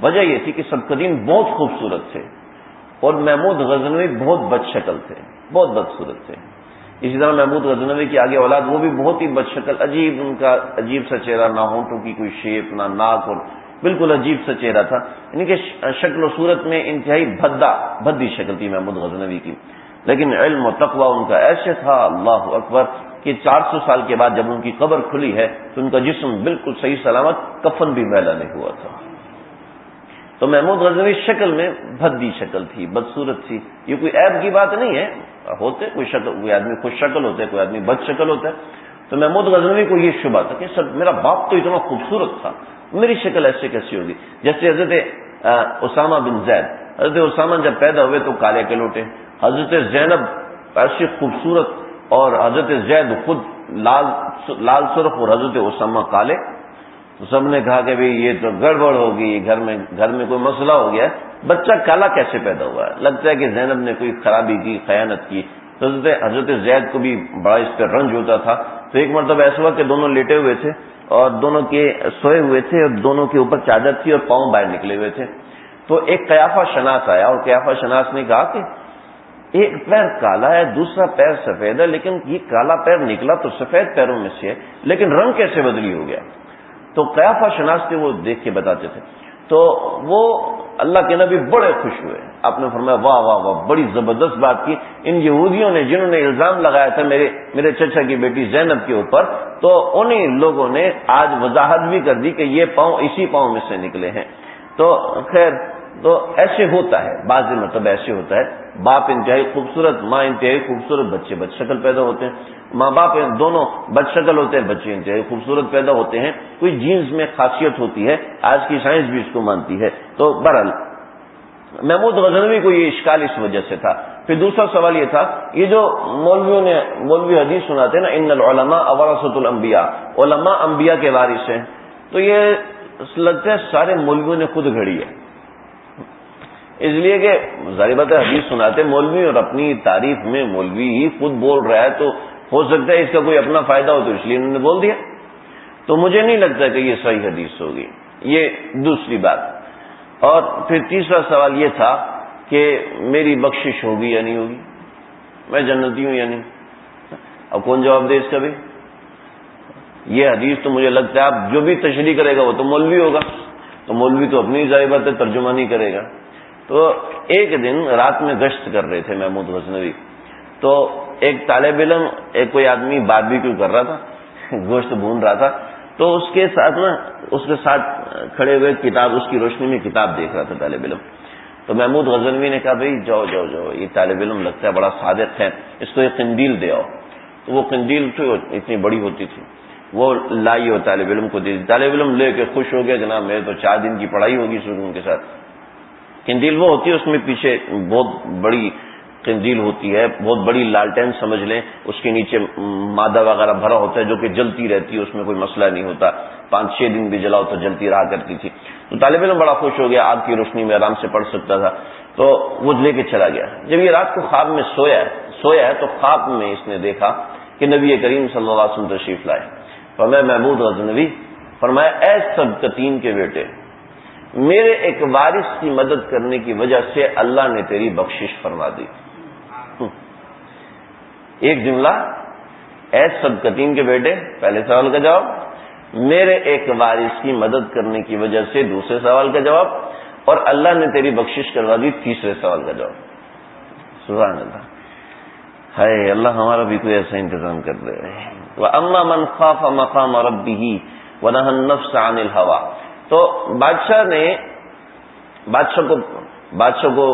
وجہ یہ تھی کہ سبکتین بہت خوبصورت تھے، اور محمود غزنوی بہت بد شکل تھے، بہت بدصورت تھے۔ اسی طرح محمود غزنوی کی آگے اولاد وہ بھی بہت ہی بد شکل، ان کا عجیب سا چہرہ، نہ ہونٹوں کی کوئی شیپ، نہ ناک، اور بالکل عجیب سا چہرہ تھا، یعنی کہ شکل و صورت میں انتہائی بھدی شکل تھی محمود غزنوی کی، لیکن علم و تقوی ان کا ایسے تھا، اللہ اکبر، کہ 400 سال کے بعد جب ان کی قبر کھلی ہے تو ان کا جسم بالکل صحیح سلامت، کفن بھی میلا نہیں ہوا تھا۔ تو محمود غزنوی شکل میں بھدی شکل تھی، بدصورت تھی۔ یہ کوئی عیب کی بات نہیں ہے، ہوتے کوئی آدمی خوش شکل ہوتا ہے، کوئی آدمی بد شکل ہوتا ہے۔ تو محمود غزنوی کو یہ شبہ تھا کہ سر میرا باپ تو اتنا خوبصورت تھا، میری شکل ایسے کیسی ہوگی؟ جیسے حضرت اسامہ بن زید، حضرت اسامہ جب پیدا ہوئے تو کالے کے لوٹے، حضرت زینب ایسی خوبصورت، اور حضرت زید خود لال سرخ، اور حضرت اسامہ کالے۔ تو سب نے کہا کہ بھئی یہ تو گڑبڑ ہوگی، گھر میں کوئی مسئلہ ہو گیا، بچہ کالا کیسے پیدا ہوا ہے؟ لگتا ہے کہ زینب نے کوئی خرابی کی، خیانت کی۔ تو حضرت زید کو بھی بڑا اس پہ رنج ہوتا تھا۔ تو ایک مرتبہ ایسا ہوا کہ دونوں لیٹے ہوئے تھے، اور دونوں کے سوئے ہوئے تھے، اور دونوں کے اوپر چادر تھی، اور پاؤں باہر نکلے ہوئے تھے۔ تو ایک قیافہ شناس آیا، اور قیافہ شناس نے کہا کہ ایک پیر کالا ہے، دوسرا پیر سفید ہے، لیکن یہ کالا پیر نکلا تو سفید پیروں میں سے ہے، لیکن رنگ کیسے بدلی ہو گیا؟ تو قیافہ شناس تھے، وہ دیکھ کے بتاتے تھے۔ تو وہ اللہ کے نبی بڑے خوش ہوئے، آپ نے فرمایا واہ واہ واہ، بڑی زبردست بات کی۔ ان یہودیوں نے جنہوں نے الزام لگایا تھا میرے چچا کی بیٹی زینب کے اوپر، تو انہی لوگوں نے آج وضاحت بھی کر دی کہ یہ پاؤں اسی پاؤں میں سے نکلے ہیں۔ تو خیر تو ایسے ہوتا ہے، بعض مرتبہ ایسے ہوتا ہے، باپ انتہائی خوبصورت، ماں انتہائی خوبصورت، بچے بد شکل پیدا ہوتے ہیں، ماں باپ دونوں بد شکل ہوتے ہیں، بچے انتہائی خوبصورت پیدا ہوتے ہیں، کوئی جینز میں خاصیت ہوتی ہے، آج کی سائنس بھی اس کو مانتی ہے۔ تو بہرحال محمود غزنوی کو یہ اشکال اس وجہ سے تھا۔ پھر دوسرا سوال یہ تھا، یہ جو مولوی حدیث سناتے ہیں نا، ان العلماء ورثۃ الانبیاء، علماء انبیاء کے وارث ہیں، تو یہ لگتا ہے سارے مولویوں نے خود گھڑی ہے، اس لیے کہ ظاہر بات ہے حدیث سناتے مولوی اور اپنی تعریف میں مولوی ہی خود بول رہا ہے، تو ہو سکتا ہے اس کا کوئی اپنا فائدہ ہو، تو اس لیے انہوں نے بول دیا۔ تو مجھے نہیں لگتا کہ یہ صحیح حدیث ہوگی، یہ دوسری بات۔ اور پھر تیسرا سوال یہ تھا کہ میری بخشش ہوگی یا نہیں ہوگی، میں جنتی ہوں یا نہیں، اب کون جواب دے اس کا بھی؟ یہ حدیث تو مجھے لگتا ہے اب جو بھی تشریح کرے گا وہ تو مولوی ہوگا، تو مولوی تو اپنی ظاہر بات ہے ترجمہ نہیں کرے گا۔ تو ایک دن رات میں گشت کر رہے تھے محمود غزنوی، تو ایک طالب علم، ایک کوئی آدمی باربیکیو کر رہا تھا، گوشت بھون رہا تھا، تو اس کے ساتھ کھڑے ہوئے کتاب، اس کی روشنی میں کتاب دیکھ رہا تھا طالب علم۔ تو محمود غزنوی نے کہا بھائی جاؤ جاؤ جاؤ، یہ طالب علم لگتا ہے بڑا صادق ہے، اس کو ایک قندیل دے آؤ۔ تو وہ قندیل اتنی بڑی ہوتی تھی، وہ لائی اور طالب علم کو دے دی۔ طالب علم لے کے خوش ہو گیا، جناب میرے تو 4 دن کی پڑھائی ہوگی سکون کے ساتھ۔ قندیل وہ ہوتی ہے، اس میں پیچھے بہت بڑی قندیل ہوتی ہے، بہت بڑی لالٹین سمجھ لیں، اس کے نیچے مادہ وغیرہ بھرا ہوتا ہے جو کہ جلتی رہتی ہے، اس میں کوئی مسئلہ نہیں ہوتا، 5-6 دن بھی جلاؤ تو جلتی رہا کرتی تھی۔ تو طالب علم بڑا خوش ہو گیا، آگ کی روشنی میں آرام سے پڑھ سکتا تھا، تو وہ لے کے چلا گیا۔ جب یہ رات کو خواب میں سویا ہے تو خواب میں اس نے دیکھا کہ نبی کریم صلی اللہ علیہ وسلم تشریف لائے۔ فرمایا محمود غزنوی، فرمایا اے سبکتین کے بیٹے، میرے ایک وارث کی مدد کرنے کی وجہ سے اللہ نے تیری بخشش فرما دی۔ ایک جملہ، اے سبکتین کے بیٹے، پہلے سوال کا جواب، میرے ایک وارث کی مدد کرنے کی وجہ سے دوسرے سوال کا جواب، اور اللہ نے تیری بخشش کروا دی تیسرے سوال کا جواب۔ سبحان اللہ، ہے اللہ ہمارا بھی کوئی ایسا انتظام کر دے۔ وَأَمَّا مَنْ خَافَ مَقَامَ رَبِّهِ وَنَهَى النَّفْسَ عَنِ الْهَوَىٰ، تو بادشاہ کو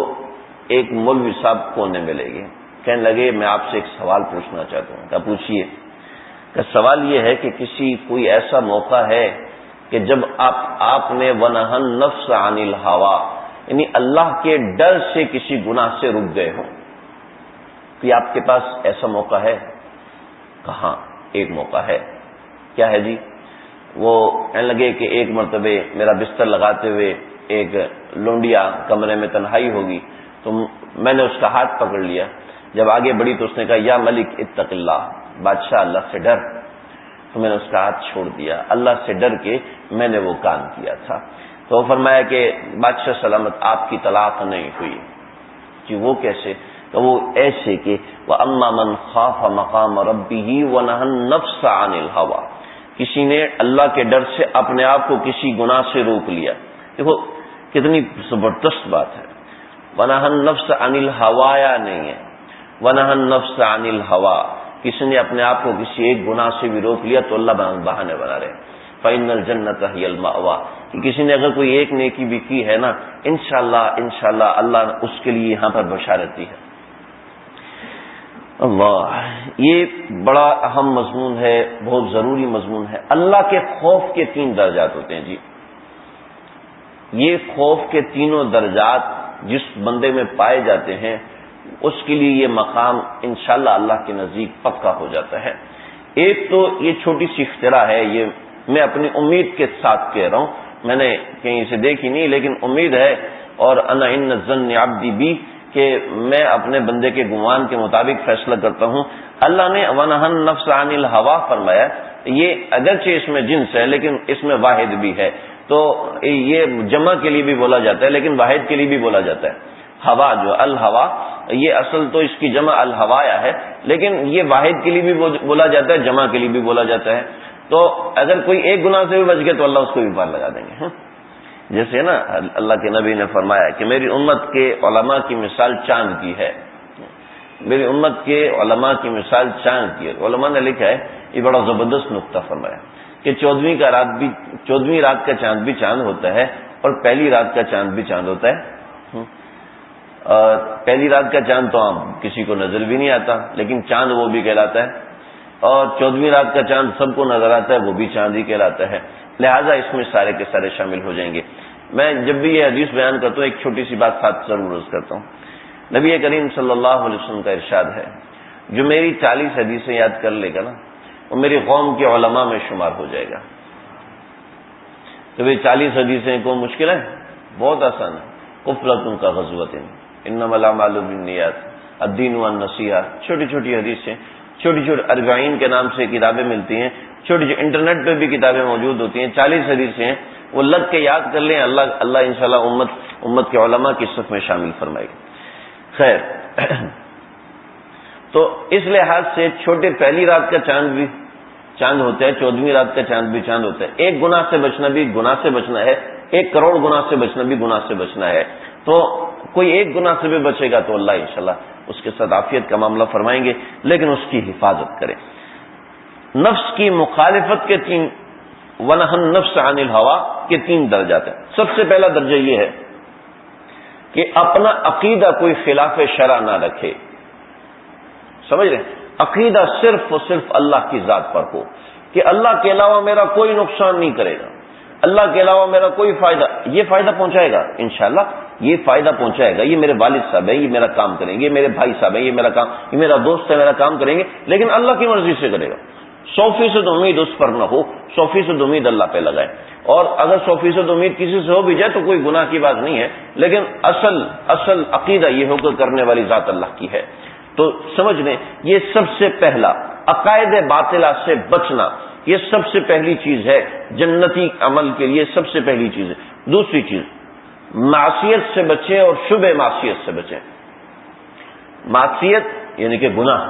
ایک مولوی صاحب کونے میں لے گئے، کہنے لگے میں آپ سے ایک سوال پوچھنا چاہتا ہوں۔ کیا پوچھیے؟ کہ سوال یہ ہے کہ کوئی ایسا موقع ہے کہ جب آپ نے وَنَهَى النَّفْسَ عَنِ الْهَوَىٰ، یعنی اللہ کے ڈر سے کسی گناہ سے رک گئے ہوں، کہ آپ کے پاس ایسا موقع ہے؟ کہاں ایک موقع ہے۔ کیا ہے جی؟ وہ کہنے لگے کہ ایک مرتبہ میرا بستر لگاتے ہوئے ایک لونڈیا کمرے میں تنہائی ہوگی، تو میں نے اس کا ہاتھ پکڑ لیا، جب آگے بڑھی تو اس نے کہا یا ملک اتق اللہ، بادشاہ اللہ سے ڈر، تو میں نے اس کا ہاتھ چھوڑ دیا، اللہ سے ڈر کے میں نے وہ کام کیا تھا۔ تو وہ فرمایا کہ بادشاہ سلامت آپ کی طلاق نہیں ہوئی۔ کہ وہ کیسے؟ کہ وہ ایسے کہ وَأَمَّا مَنْ خَافَ مَقَامَ رَبِّهِ وَنَهَى النَّفْسَ عَنِ الْهَوَىٰ، کسی نے اللہ کے ڈر سے اپنے آپ کو کسی گناہ سے روک لیا۔ دیکھو کتنی زبردست بات ہے، وَنَهَى النَّفْسَ عَنِ الْهَوَىٰ نہیں ہے، وَنَهَى النَّفْسَ عَنِ الْهَوَىٰ، کسی نے اپنے آپ کو کسی ایک گناہ سے بھی روک لیا تو اللہ بہانے بنا رہے، فَإِنَّ الْجَنَّةَ هِيَ الْمَأْوَىٰ، کہ کسی نے اگر کوئی ایک نیکی بھی کی ہے نا، انشاءاللہ اللہ اس کے لیے یہاں پر بشارت دی ہے۔ اللہ، یہ بڑا اہم مضمون ہے، بہت ضروری مضمون ہے۔ اللہ کے خوف کے 3 درجات ہوتے ہیں جی، یہ خوف کے تینوں درجات جس بندے میں پائے جاتے ہیں اس کے لیے یہ مقام انشاءاللہ اللہ کے نزدیک پکا ہو جاتا ہے۔ ایک تو یہ چھوٹی سی اختراع ہے، یہ میں اپنی امید کے ساتھ کہہ رہا ہوں، میں نے کہیں سے دیکھی نہیں لیکن امید ہے، اور انا ان ظن عبدی بی، کہ میں اپنے بندے کے گمان کے مطابق فیصلہ کرتا ہوں۔ اللہ نے وَنَهَى النَّفْسَ عَنِ الْهَوَىٰ فرمایا، یہ اگرچہ اس میں جنس ہے لیکن اس میں واحد بھی ہے، تو یہ جمع کے لیے بھی بولا جاتا ہے لیکن واحد کے لیے بھی بولا جاتا ہے۔ ہوا جو الہوا، یہ اصل تو اس کی جمع الہوایا ہے، لیکن یہ واحد کے لیے بھی بولا جاتا ہے، جمع کے لیے بھی بولا جاتا ہے۔ تو اگر کوئی ایک گناہ سے بھی بچ گئے تو اللہ اس کو بھی پار لگا دیں گے۔ جیسے نا اللہ کے نبی نے فرمایا کہ میری امت کے علماء کی مثال چاند کی ہے، میری امت کے علماء کی مثال چاند کی ہے۔ علماء نے لکھا ہے، یہ بڑا زبردست نقطہ فرمایا کہ 14ویں رات کا چاند بھی چاند ہوتا ہے اور پہلی رات کا چاند بھی چاند ہوتا ہے، پہلی رات کا چاند تو کسی کو نظر بھی نہیں آتا، لیکن چاند وہ بھی کہلاتا ہے، اور 14ویں رات کا چاند سب کو نظر آتا ہے، وہ بھی چاند ہی کہلاتا ہے، لہذا اس میں سارے کے سارے شامل ہو جائیں گے۔ میں جب بھی یہ حدیث بیان کرتا ہوں ایک چھوٹی سی بات ساتھ ضرور عرض کرتا ہوں۔ نبی کریم صلی اللہ علیہ وسلم کا ارشاد ہے، جو میری 40 حدیثیں یاد کر لے گا نا وہ میری قوم کے علماء میں شمار ہو جائے گا۔ تو یہ 40 حدیثیں کو مشکل ہے؟ بہت آسان ہے۔ قفلۃ کا غزوۃ، انما الاعمال بالنیات، الدین والنصیحہ، چھوٹی چھوٹی حدیثیں، چھوٹی چھوٹی اربعین کے نام سے کتابیں ملتی ہیں، چھوٹی انٹرنیٹ پہ بھی کتابیں موجود ہوتی ہیں، 40 حدیثیں ہیں، وہ لگ کے یاد کر لیں، اللہ انشاءاللہ امت کے علماء کی صف میں شامل فرمائے گا۔ خیر، تو اس لحاظ سے چھوٹے پہلی رات کا چاند بھی چاند ہوتا ہے، 14ویں رات کا چاند بھی چاند ہوتا ہے۔ ایک گناہ سے بچنا بھی گناہ سے بچنا ہے، 1 کروڑ گناہ سے بچنا بھی گناہ سے بچنا ہے۔ تو کوئی ایک گناہ سے بھی بچے گا تو اللہ انشاءاللہ اس کے ساتھ عافیت کا معاملہ فرمائیں گے، لیکن اس کی حفاظت کریں۔ نفس کی مخالفت کے 3 ونہى النفس عن الہوى کے 3 درجات ہیں۔ سب سے پہلا درجہ یہ ہے کہ اپنا عقیدہ کوئی خلاف شرع نہ رکھے، سمجھ رہے ہیں؟ عقیدہ صرف اور صرف اللہ کی ذات پر ہو کہ اللہ کے علاوہ میرا کوئی نقصان نہیں کرے گا، اللہ کے علاوہ میرا کوئی فائدہ، یہ فائدہ پہنچائے گا انشاءاللہ، یہ فائدہ پہنچائے گا، یہ میرے والد صاحب ہے، یہ میرا کام کریں گے، یہ میرے بھائی صاحب ہے، یہ میرا دوست ہے، میرا کام کریں گے، لیکن اللہ کی مرضی سے کرے گا۔ 100% امید اس پر نہ ہو، 100% امید اللہ پہ لگائے، اور اگر 100% امید کسی سے ہو بھی جائے تو کوئی گناہ کی بات نہیں ہے، لیکن اصل عقیدہ یہ ہو کہ کرنے والی ذات اللہ کی ہے۔ تو سمجھ لیں یہ سب سے پہلا عقائد باطلہ سے بچنا، یہ سب سے پہلی چیز ہے جنتی عمل کے لیے، سب سے پہلی چیز ہے۔ دوسری چیز، معصیت سے بچیں اور شبہ معصیت سے بچیں۔ معصیت یعنی کہ گناہ،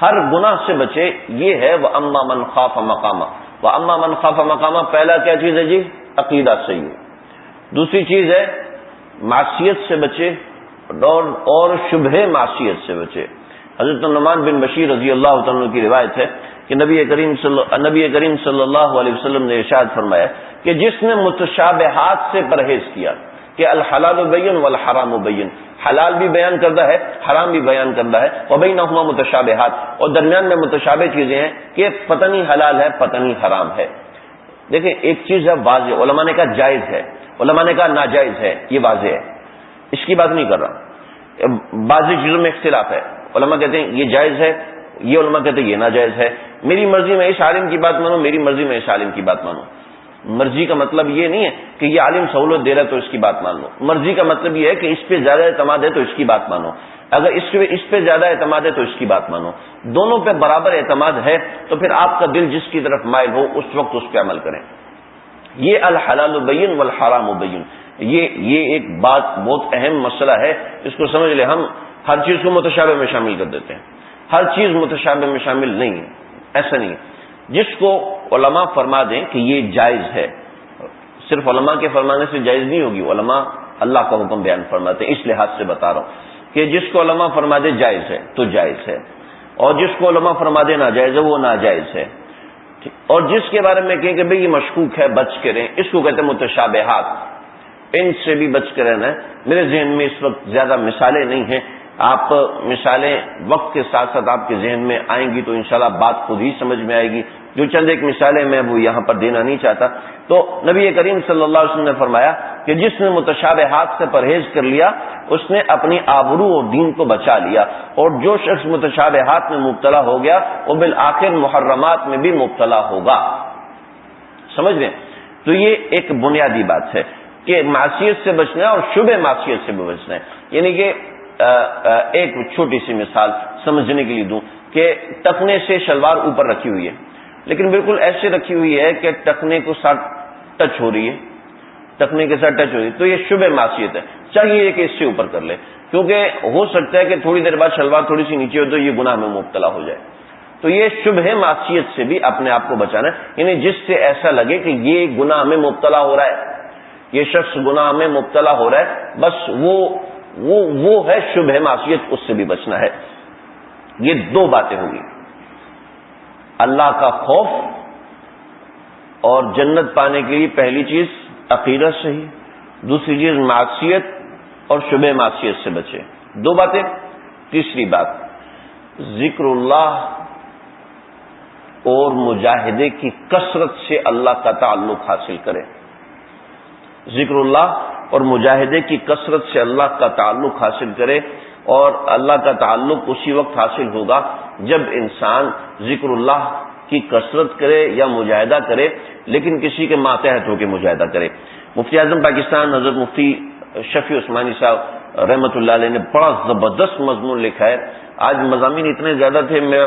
ہر گناہ سے بچے، یہ ہے وَأَمَّا مَنْ خَافَ مَقَامًا۔ وَأَمَّا مَنْ خَافَ مَقَامًا پہلا کیا چیز ہے جی؟ عقیدہ صحیح ہے۔ دوسری چیز ہے معصیت سے بچے اور شبہ معصیت سے بچے۔ حضرت نعمان بن بشیر رضی اللہ تعالیٰ عنہ کی روایت ہے کہ نبی کریم صلی اللہ علیہ وسلم نے ارشاد فرمایا کہ جس نے متشابہات سے پرہیز کیا کہ الحلال بین والحرام بین، حلال بھی بیان کردہ ہے، حرام بھی بیان کردہ ہے، وبینہما متشابہات، اور درمیان میں متشابہ چیزیں ہیں کہ پتہ نہیں حلال ہے پتہ نہیں حرام ہے۔ دیکھیں ایک چیز ہے واضح، علماء نے کہا جائز ہے، علماء نے کہا ناجائز ہے، یہ واضح ہے، اس کی بات نہیں کر رہا۔ بعضی چیزوں میں اختلاف ہے، علماء کہتے ہیں یہ جائز ہے، یہ علماء کہتے ہیں یہ ناجائز ہے، میری مرضی میں اس عالم کی بات مانو، میری مرضی میں اس عالم کی بات مانو۔ مرضی کا مطلب یہ نہیں ہے کہ یہ عالم سہولت دے رہا ہے تو اس کی بات مان لو، مرضی کا مطلب یہ ہے کہ اس پہ زیادہ اعتماد ہے تو اس کی بات مانو، اگر اس پہ زیادہ اعتماد ہے تو اس کی بات مانو۔ دونوں پہ برابر اعتماد ہے تو پھر آپ کا دل جس کی طرف مائل ہو اس وقت اس پہ عمل کریں۔ یہ الحلال بین والحرام بین، یہ ایک بات بہت اہم مسئلہ ہے، اس کو سمجھ لیں۔ ہم ہر چیز کو متشابہ میں شامل کر دیتے ہیں، ہر چیز متشابہ میں شامل نہیں ہے، ایسا نہیں ہے۔ جس کو علماء فرما دیں کہ یہ جائز ہے، صرف علماء کے فرمانے سے جائز نہیں ہوگی، علماء اللہ کا حکم بیان فرماتے ہیں، اس لحاظ سے بتا رہا ہوں کہ جس کو علماء فرما دے جائز ہے تو جائز ہے، اور جس کو علماء فرما دے ناجائز ہے وہ ناجائز ہے، اور جس کے بارے میں کہیں کہ بھئی یہ مشکوک ہے بچ کے رہیں، اس کو کہتے ہیں متشابہات، ان سے بھی بچ کے رہنا ہے۔ میرے ذہن میں اس وقت زیادہ مثالیں نہیں ہیں، آپ مثالیں وقت کے ساتھ ساتھ آپ کے ذہن میں آئیں گی تو انشاءاللہ بات خود ہی سمجھ میں آئے گی۔ جو چند ایک مثالیں میں وہ یہاں پر دینا نہیں چاہتا۔ تو نبی کریم صلی اللہ علیہ وسلم نے فرمایا کہ جس نے متشابہات سے پرہیز کر لیا اس نے اپنی آبرو اور دین کو بچا لیا، اور جو شخص متشابہات میں مبتلا ہو گیا وہ بالآخر محرمات میں بھی مبتلا ہوگا۔ سمجھ گئے؟ تو یہ ایک بنیادی بات ہے کہ معصیت سے بچنا ہے اور شبہ معصیت سے بھی بچنا ہے۔ یعنی کہ ایک چھوٹی سی مثال سمجھنے کے لیے دوں کہ ٹخنے سے شلوار اوپر رکھی ہوئی ہے، لیکن بالکل ایسے رکھی ہوئی ہے کہ ٹخنے کو ساتھ ٹچ ہو رہی ہے، ٹخنے کے ساتھ ٹچ ہو رہی ہے، تو یہ شبہ معصیت ہے، چاہیے کہ اس سے اوپر کر لے، کیونکہ ہو سکتا ہے کہ تھوڑی دیر بعد شلوار تھوڑی سی نیچے ہو تو یہ گناہ میں مبتلا ہو جائے۔ تو یہ شبہ معصیت سے بھی اپنے آپ کو بچانا ہے، یعنی جس سے ایسا لگے کہ یہ گناہ میں مبتلا ہو رہا ہے، یہ شخص گناہ میں مبتلا ہو رہا ہے، بس وہ ہے شبہ معصیت، اس سے بھی بچنا ہے۔ یہ دو باتیں ہوگی، اللہ کا خوف اور جنت پانے کے لیے پہلی چیز عقیدہ صحیح، دوسری چیز معصیت اور شبہ معصیت سے بچے. دو باتیں. تیسری بات، ذکر اللہ اور مجاہدے کی کثرت سے اللہ کا تعلق حاصل کرے. ذکر اللہ اور مجاہدے کی کثرت سے اللہ کا تعلق حاصل کرے، اور اللہ کا تعلق اسی وقت حاصل ہوگا جب انسان ذکر اللہ کی کثرت کرے یا مجاہدہ کرے، لیکن کسی کے ماتحت ہو کے مجاہدہ کرے. مفتی اعظم پاکستان حضرت مفتی شفیع عثمانی صاحب رحمۃ اللہ علیہ نے بڑا زبردست مضمون لکھا ہے. آج مضامین اتنے زیادہ تھے میں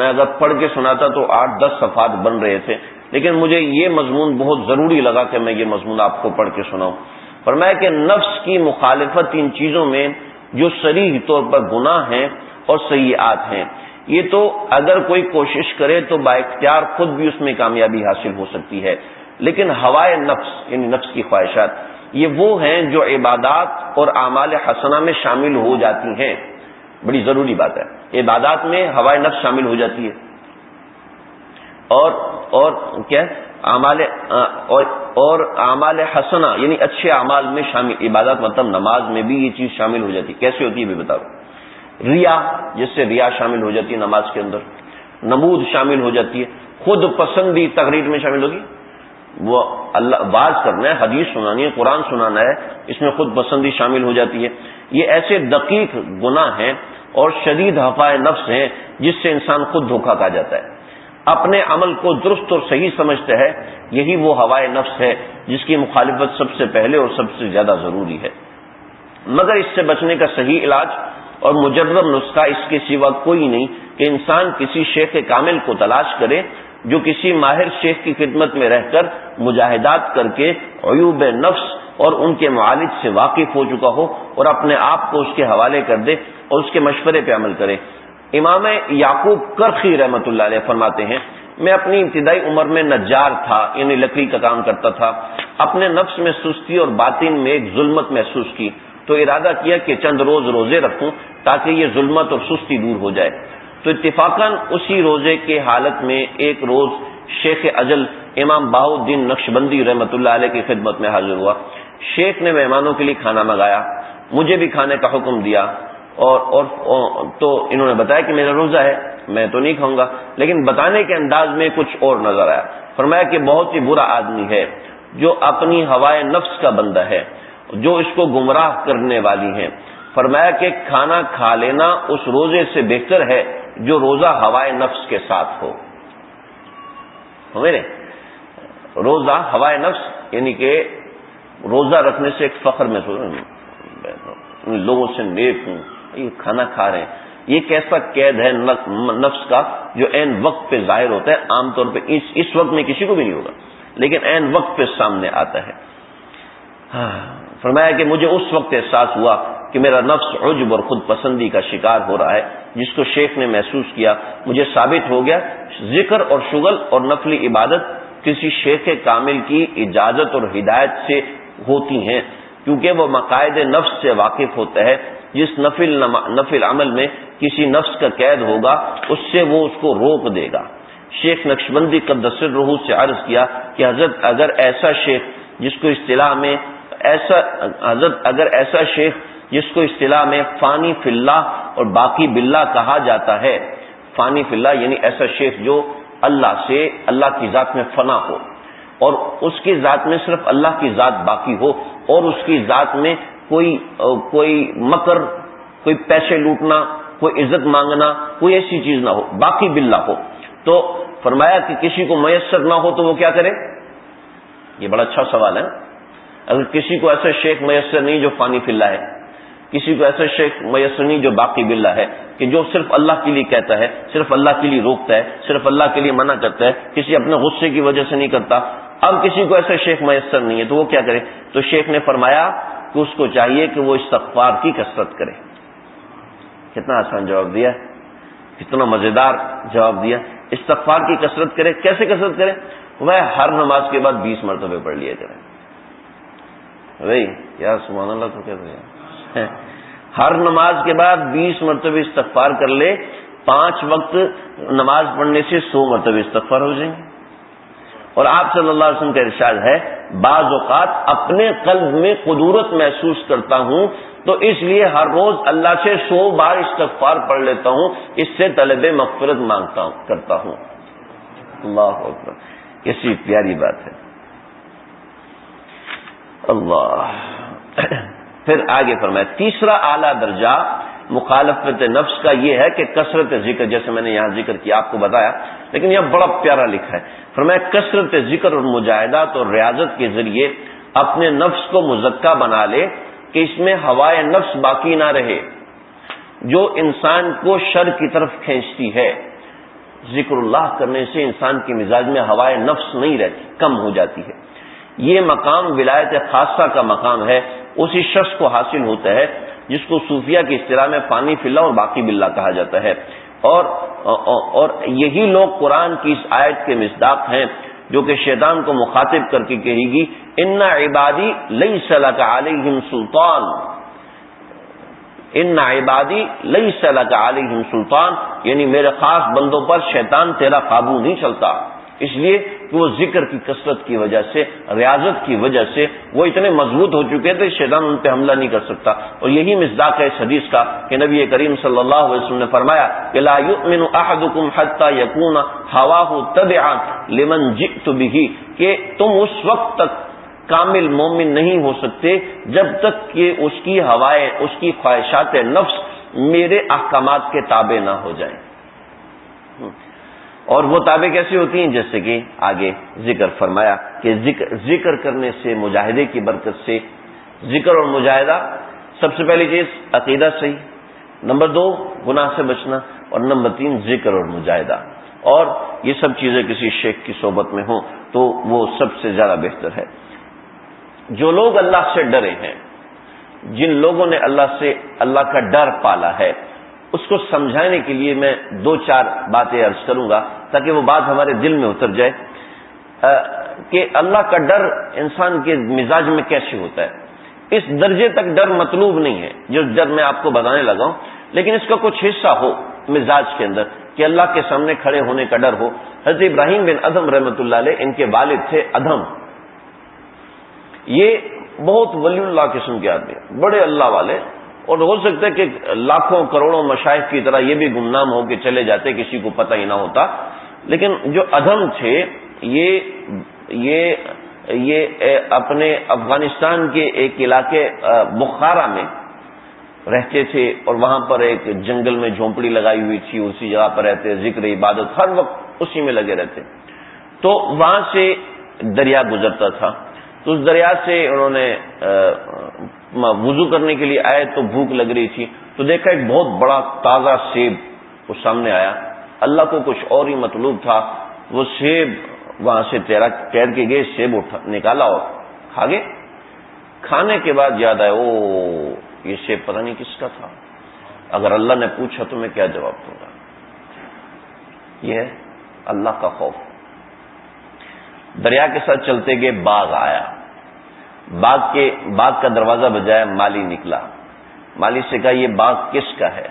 اگر پڑھ کے سناتا تو 8-10 صفحات بن رہے تھے، لیکن مجھے یہ مضمون بہت ضروری لگا کہ میں یہ مضمون آپ کو پڑھ کے سناؤں. فرمایا کہ نفس کی مخالفت ان چیزوں میں جو صریح طور پر گناہ ہیں اور سیئات ہیں، یہ تو اگر کوئی کوشش کرے تو با اختیار خود بھی اس میں کامیابی حاصل ہو سکتی ہے، لیکن ہوائے نفس یعنی نفس کی خواہشات یہ وہ ہیں جو عبادات اور اعمال حسنہ میں شامل ہو جاتی ہیں. بڑی ضروری بات ہے، عبادات میں ہوائے نفس شامل ہو جاتی ہے، اور کیا اور اعمال حسنہ یعنی اچھے اعمال میں شامل، عبادات مطلب نماز میں بھی یہ چیز شامل ہو جاتی ہے. کیسے ہوتی ہے بھی بتاؤ. ریا، جس سے ریا شامل ہو جاتی ہے نماز کے اندر، نمود شامل ہو جاتی ہے، خود پسندی تقریر میں شامل ہوگی. وہ اللہ واز کرنا ہے، حدیث سنانی ہے، قرآن سنانا ہے، اس میں خود پسندی شامل ہو جاتی ہے. یہ ایسے دقیق گناہ ہیں اور شدید ہفائے نفس ہیں جس سے انسان خود دھوکا کھا جاتا ہے، اپنے عمل کو درست اور صحیح سمجھتا ہے. یہی وہ ہوائے نفس ہے جس کی مخالفت سب سے پہلے اور سب سے زیادہ ضروری ہے. مگر اس سے بچنے کا صحیح علاج اور مجرب نسخہ اس کے سوا کوئی نہیں کہ انسان کسی شیخ کامل کو تلاش کرے جو کسی ماہر شیخ کی خدمت میں رہ کر مجاہدات کر کے عیوب نفس اور ان کے معالج سے واقف ہو چکا ہو اور اپنے آپ کو اس کے حوالے کر دے اور اس کے مشورے پہ عمل کرے. امام یعقوب کرخی رحمۃ اللہ علیہ فرماتے ہیں، میں اپنی ابتدائی عمر میں نجار تھا، یعنی لکڑی کا کام کرتا تھا. اپنے نفس میں سستی اور باطن میں ایک ظلمت محسوس کی تو ارادہ کیا کہ چند روز روزے رکھوں تاکہ یہ ظلمت اور سستی دور ہو جائے. تو اتفاقاً اسی روزے کے حالت میں ایک روز شیخ اجل امام بہاء الدین نقشبندی رحمۃ اللہ علیہ کی خدمت میں حاضر ہوا. شیخ نے مہمانوں کے لیے کھانا منگایا، مجھے بھی کھانے کا حکم دیا، اور تو انہوں نے بتایا کہ میرا روزہ ہے، میں تو نہیں کھاؤں گا، لیکن بتانے کے انداز میں کچھ اور نظر آیا. فرمایا کہ بہت ہی برا آدمی ہے جو اپنی ہوائے نفس کا بندہ ہے، جو اس کو گمراہ کرنے والی ہے. فرمایا کہ کھانا کھا لینا اس روزے سے بہتر ہے جو روزہ ہوائے نفس کے ساتھ ہو. میرے روزہ ہوائے نفس یعنی کہ روزہ رکھنے سے ایک فخر محسوس، لوگوں سے نیک ہوں، یہ کھانا کھا رہے ہیں. یہ کیسا قید ہے نفس کا جو عین وقت پہ ظاہر ہوتا ہے. عام طور پہ اس وقت میں کسی کو بھی نہیں ہوگا، لیکن عین وقت پہ سامنے آتا ہے. فرمایا کہ مجھے اس وقت احساس ہوا کہ میرا نفس عجب اور خود پسندی کا شکار ہو رہا ہے، جس کو شیخ نے محسوس کیا. مجھے ثابت ہو گیا ذکر اور شغل اور نفلی عبادت کسی شیخ کامل کی اجازت اور ہدایت سے ہوتی ہیں، کیونکہ وہ مقاصد نفس سے واقف ہوتا ہے. جس نفل عمل میں کسی نفس کا قید ہوگا اس سے وہ اس کو روک دے گا. شیخ نقشبندی قدس سرہ سے عرض کیا کہ حضرت اگر ایسا شیخ جس کو اصطلاح میں فانی فی اللہ اور باقی باللہ کہا جاتا ہے، فانی فی اللہ یعنی ایسا شیخ جو اللہ کی ذات میں فنا ہو اور اس کی ذات میں صرف اللہ کی ذات باقی ہو اور اس کی ذات میں کوئی مکر، کوئی پیسے لوٹنا، کوئی عزت مانگنا، کوئی ایسی چیز نہ ہو، باقی باللہ ہو. تو فرمایا کہ کسی کو میسر نہ ہو تو وہ کیا کرے؟ یہ بڑا اچھا سوال ہے. اگر کسی کو ایسا شیخ میسر نہیں جو فانی فی اللہ ہے، کسی کو ایسا شیخ میسر نہیں جو باقی باللہ ہے، کہ جو صرف اللہ کے لیے کہتا ہے، صرف اللہ کے لیے روکتا ہے، صرف اللہ کے لیے منع کرتا ہے، کسی اپنے غصے کی وجہ سے نہیں کرتا. اب کسی کو ایسا شیخ میسر نہیں ہے تو وہ کیا کرے؟ تو شیخ نے فرمایا کہ اس کو چاہیے کہ وہ استغفار کی کثرت کرے. کتنا آسان جواب دیا، کتنا مزیدار جواب دیا. استغفار کی کثرت کرے. کیسے کثرت کرے؟ وہ ہر نماز کے بعد 20 مرتبہ پڑھ لیا کرے. بھائی یار سبحان اللہ تو کہتے ہیں ہر نماز کے بعد 20 مرتبہ استغفار کر لے. 5 وقت نماز پڑھنے سے 100 مرتبہ استغفار ہو جائیں گے. اور آپ صلی اللہ علیہ وسلم کا ارشاد ہے بعض اوقات اپنے قلب میں قدورت محسوس کرتا ہوں تو اس لیے ہر روز اللہ سے 100 بار استغفار پڑھ لیتا ہوں، اس سے طلب مغفرت کرتا ہوں۔ اللہ اکبر، کیسی پیاری بات ہے۔ اللہ پھر آگے فرمایا تیسرا اعلیٰ درجہ مخالفت نفس کا یہ ہے کہ کثرت ذکر، جیسے میں نے یہاں ذکر کیا آپ کو بتایا، لیکن یہ بڑا پیارا لکھا ہے، فرمایا کثرت ذکر اور مجاہدات اور ریاضت کے ذریعے اپنے نفس کو مزکا بنا لے کہ اس میں ہوائے نفس باقی نہ رہے جو انسان کو شر کی طرف کھینچتی ہے۔ ذکر اللہ کرنے سے انسان کے مزاج میں ہوائے نفس نہیں رہتی، کم ہو جاتی ہے۔ یہ مقام ولایت خاصہ کا مقام ہے، اسی شخص کو حاصل ہوتا ہے جس کو صوفیہ کی اصطلاح میں فانی فی اللہ اور باقی باللہ کہا جاتا ہے، اور یہی لوگ قرآن کی اس آیت کے مصداق ہیں جو کہ شیطان کو مخاطب کر کے کہے گی ان عبادی لیس لک علیہم سلطان، ان عبادی لیس لک علیہم سلطان، یعنی میرے خاص بندوں پر شیطان تیرا قابو نہیں چلتا، اس لیے کہ وہ ذکر کی کثرت کی وجہ سے، ریاضت کی وجہ سے وہ اتنے مضبوط ہو چکے تھے شیطان ان پہ حملہ نہیں کر سکتا۔ اور یہی مصداق ہے اس حدیث کا کہ نبی کریم صلی اللہ علیہ وسلم نے فرمایا کہ لا یؤمن احدکم حتی یکون ہواہ تبعا لمن جئت بہ، کہ تم اس وقت تک کامل مومن نہیں ہو سکتے جب تک کہ اس کی ہوائیں، اس کی خواہشات نفس میرے احکامات کے تابع نہ ہو جائیں۔ اور وہ تابع کیسی ہوتی ہیں؟ جیسے کہ آگے ذکر فرمایا کہ ذکر کرنے سے، مجاہدے کی برکت سے، ذکر اور مجاہدہ، سب سے پہلی چیز عقیدہ صحیح، نمبر 2 گناہ سے بچنا، اور نمبر 3 ذکر اور مجاہدہ، اور یہ سب چیزیں کسی شیخ کی صحبت میں ہوں تو وہ سب سے زیادہ بہتر ہے۔ جو لوگ اللہ سے ڈرے ہیں، جن لوگوں نے اللہ کا ڈر پالا ہے، اس کو سمجھانے کے لیے میں 2-4 باتیں عرض کروں گا تاکہ وہ بات ہمارے دل میں اتر جائے کہ اللہ کا ڈر انسان کے مزاج میں کیسے ہوتا ہے۔ اس درجے تک ڈر مطلوب نہیں ہے جو ڈر میں آپ کو بتانے لگا ہوں، لیکن اس کا کچھ حصہ ہو مزاج کے اندر کہ اللہ کے سامنے کھڑے ہونے کا ڈر ہو۔ حضرت ابراہیم بن ادھم رحمۃ اللہ علیہ، ان کے والد تھے ادھم، یہ بہت ولی اللہ قسم کے آدمی، بڑے اللہ والے، اور ہو سکتا ہے کہ لاکھوں کروڑوں مشائخ کی طرح یہ بھی گمنام ہو کے چلے جاتے، کسی کو پتہ ہی نہ ہوتا، لیکن جو ادھم تھے یہ اپنے افغانستان کے ایک علاقے بخارا میں رہتے تھے، اور وہاں پر ایک جنگل میں جھونپڑی لگائی ہوئی تھی، اسی جگہ پر رہتے، ذکر عبادت ہر وقت اسی میں لگے رہتے۔ تو وہاں سے دریا گزرتا تھا، تو اس دریا سے انہوں نے وضو کرنے کے لیے آئے تو بھوک لگ رہی تھی، تو دیکھا ایک بہت بڑا تازہ سیب وہ سامنے آیا، اللہ کو کچھ اور ہی مطلوب تھا، وہ سیب وہاں سے تیر کے گئے، سیب نکالا اور کھا گئے۔ کھانے کے بعد یاد آیا او یہ سیب پتہ نہیں کس کا تھا، اگر اللہ نے پوچھا تو میں کیا جواب دوں گا۔ یہ ہے اللہ کا خوف۔ دریا کے ساتھ چلتے گئے، باغ آیا، باغ کا دروازہ بجایا، مالی نکلا، مالی سے کہا یہ باغ کس کا ہے؟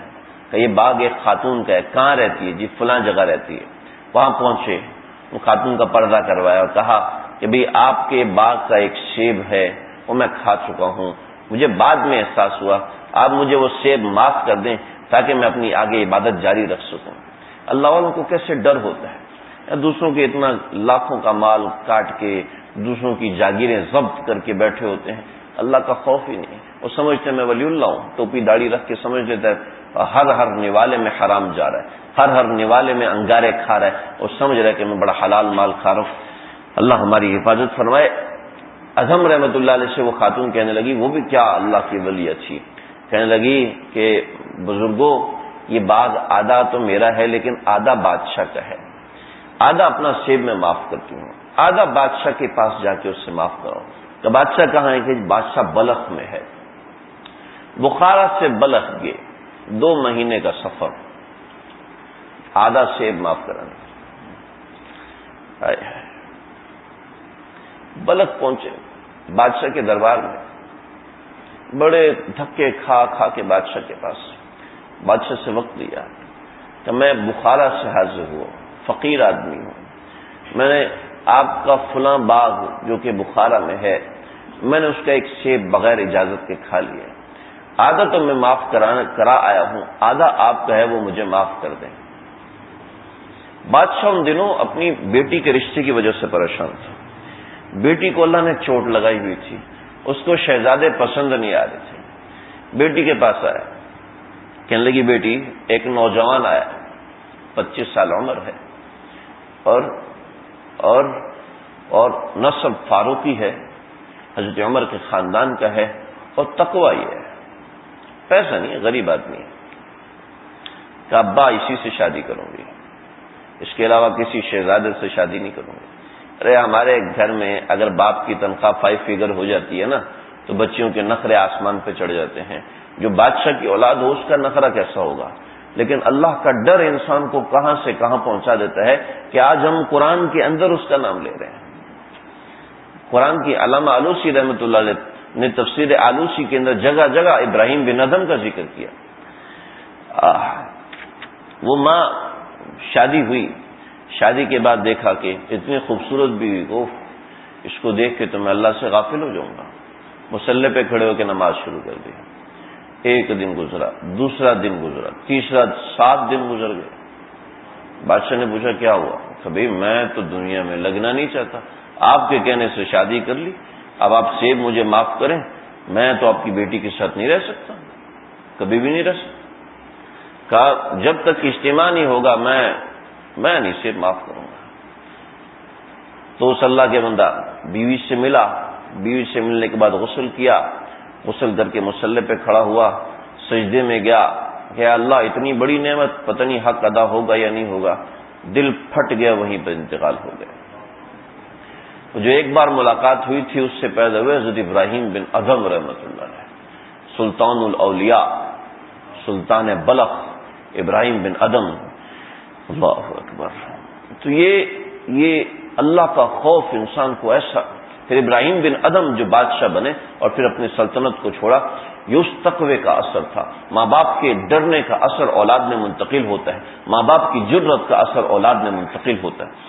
کہ یہ باغ ایک خاتون کا ہے۔ کہاں رہتی ہے؟ جی فلاں جگہ رہتی ہے۔ وہاں پہنچے، وہ خاتون کا پردہ کروایا اور کہا کہ بھئی آپ کے باغ کا ایک سیب ہے، وہ میں کھا چکا ہوں، مجھے بعد میں احساس ہوا، آپ مجھے وہ سیب معاف کر دیں تاکہ میں اپنی آگے عبادت جاری رکھ سکوں۔ اللہ والوں کو کیسے ڈر ہوتا ہے، دوسروں کے اتنا لاکھوں کا مال کاٹ کے، دوسروں کی جاگیریں ضبط کر کے بیٹھے ہوتے ہیں، اللہ کا خوف ہی نہیں۔ وہ سمجھتے ہیں میں ولی اللہ ہوں، ٹوپی داڑھی رکھ کے سمجھ لیتا ہے ہر نوالے میں حرام جا رہا ہے، ہر نوالے میں انگارے کھا رہا ہے، اور سمجھ رہا ہے کہ میں بڑا حلال مال کھا رہا ہوں۔ اللہ ہماری حفاظت فرمائے۔ اعظم رحمۃ اللہ علیہ سے وہ خاتون کہنے لگی، وہ بھی کیا اللہ کی ولی اچھی، کہنے لگی کہ بزرگوں یہ باغ آدھا تو میرا ہے لیکن آدھا بادشاہ کا ہے، آدھا اپنا سیب میں معاف کرتی ہوں، آدھا بادشاہ کے پاس جا کے اس سے معاف کرو۔ کہ بادشاہ کہاں ہے؟ کہ بادشاہ بلخ میں ہے۔ بخارا سے بلخ گئے، 2 مہینے کا سفر، آدھا سیب معاف کرانا۔ بلخ پہنچے، بادشاہ کے دربار میں، بڑے دھکے کھا کے بادشاہ کے پاس، بادشاہ سے وقت لیا کہ میں بخارا سے حاضر ہوا، فقیر آدمی ہوں، میں نے آپ کا فلاں باغ جو کہ بخارا میں ہے، میں نے اس کا ایک سیب بغیر اجازت کے کھا لیا، آدھا تو میں معاف کرا آیا ہوں، آدھا آپ کا ہے وہ مجھے معاف کر دیں۔ بادشاہ ان دنوں اپنی بیٹی کے رشتے کی وجہ سے پریشان تھا، بیٹی کو اللہ نے چوٹ لگائی ہوئی تھی، اس کو شہزادے پسند نہیں آ رہے تھے۔ بیٹی کے پاس آیا، کہنے لگی بیٹی، ایک نوجوان آیا، 25 سال عمر ہے، اور نسب فاروقی ہے، حضرت عمر کے خاندان کا ہے، اور تقوی یہ ہے، پیسہ نہیں ہے، غریب آدمی ہے، کہ ابا اسی سے شادی کروں گی، اس کے علاوہ کسی شہزادے سے شادی نہیں کروں گی۔ ارے ہمارے گھر میں اگر باپ کی تنخواہ 5 فگر ہو جاتی ہے نا تو بچیوں کے نخرے آسمان پہ چڑھ جاتے ہیں، جو بادشاہ کی اولاد ہو اس کا نخرہ کیسا ہوگا؟ لیکن اللہ کا ڈر انسان کو کہاں سے کہاں پہنچا دیتا ہے کہ آج ہم قرآن کے اندر اس کا نام لے رہے ہیں۔ قرآن کی علامہ آلوسی رحمۃ اللہ علیہ نے تفسیر آلوسی کے اندر جگہ جگہ ابراہیم بن ادھم کا ذکر کیا۔ وہ ماں شادی ہوئی، شادی کے بعد دیکھا کہ اتنی خوبصورت بیوی کو، اس کو دیکھ کے تو میں اللہ سے غافل ہو جاؤں گا، مصلی پہ کھڑے ہو کے نماز شروع کر دی۔ ایک دن گزرا، دوسرا دن گزرا، تیسرا، 7 دن گزر گئے۔ بادشاہ نے پوچھا کیا ہوا؟ کہ بھئی میں تو دنیا میں لگنا نہیں چاہتا، آپ کے کہنے سے شادی کر لی، اب آپ سیب مجھے معاف کریں، میں تو آپ کی بیٹی کے ساتھ نہیں رہ سکتا، کبھی بھی نہیں رہ سکتا۔ کہا جب تک اجتماع نہیں ہوگا میں نہیں سیب معاف کروں گا۔ تو اس اللہ کے بندہ بیوی سے ملا، بیوی سے ملنے کے بعد غسل کیا، غسل کر کے مصلی پہ کھڑا ہوا، سجدے میں گیا کہ اللہ اتنی بڑی نعمت، پتہ نہیں حق ادا ہوگا یا نہیں ہوگا، دل پھٹ گیا، وہیں پر انتقال ہو گیا۔ جو ایک بار ملاقات ہوئی تھی اس سے پیدا ہوئے حضرت ابراہیم بن ادھم رحمۃ اللہ علیہ، سلطان الاولیاء، سلطان بلخ، ابراہیم بن ادھم، اللہ اکبر۔ تو یہ اللہ کا خوف انسان کو ایسا، پھر ابراہیم بن ادھم جو بادشاہ بنے اور پھر اپنی سلطنت کو چھوڑا، یہ اس تقوی کا اثر تھا۔ ماں باپ کے ڈرنے کا اثر اولاد میں منتقل ہوتا ہے، ماں باپ کی جرت کا اثر اولاد میں منتقل ہوتا ہے۔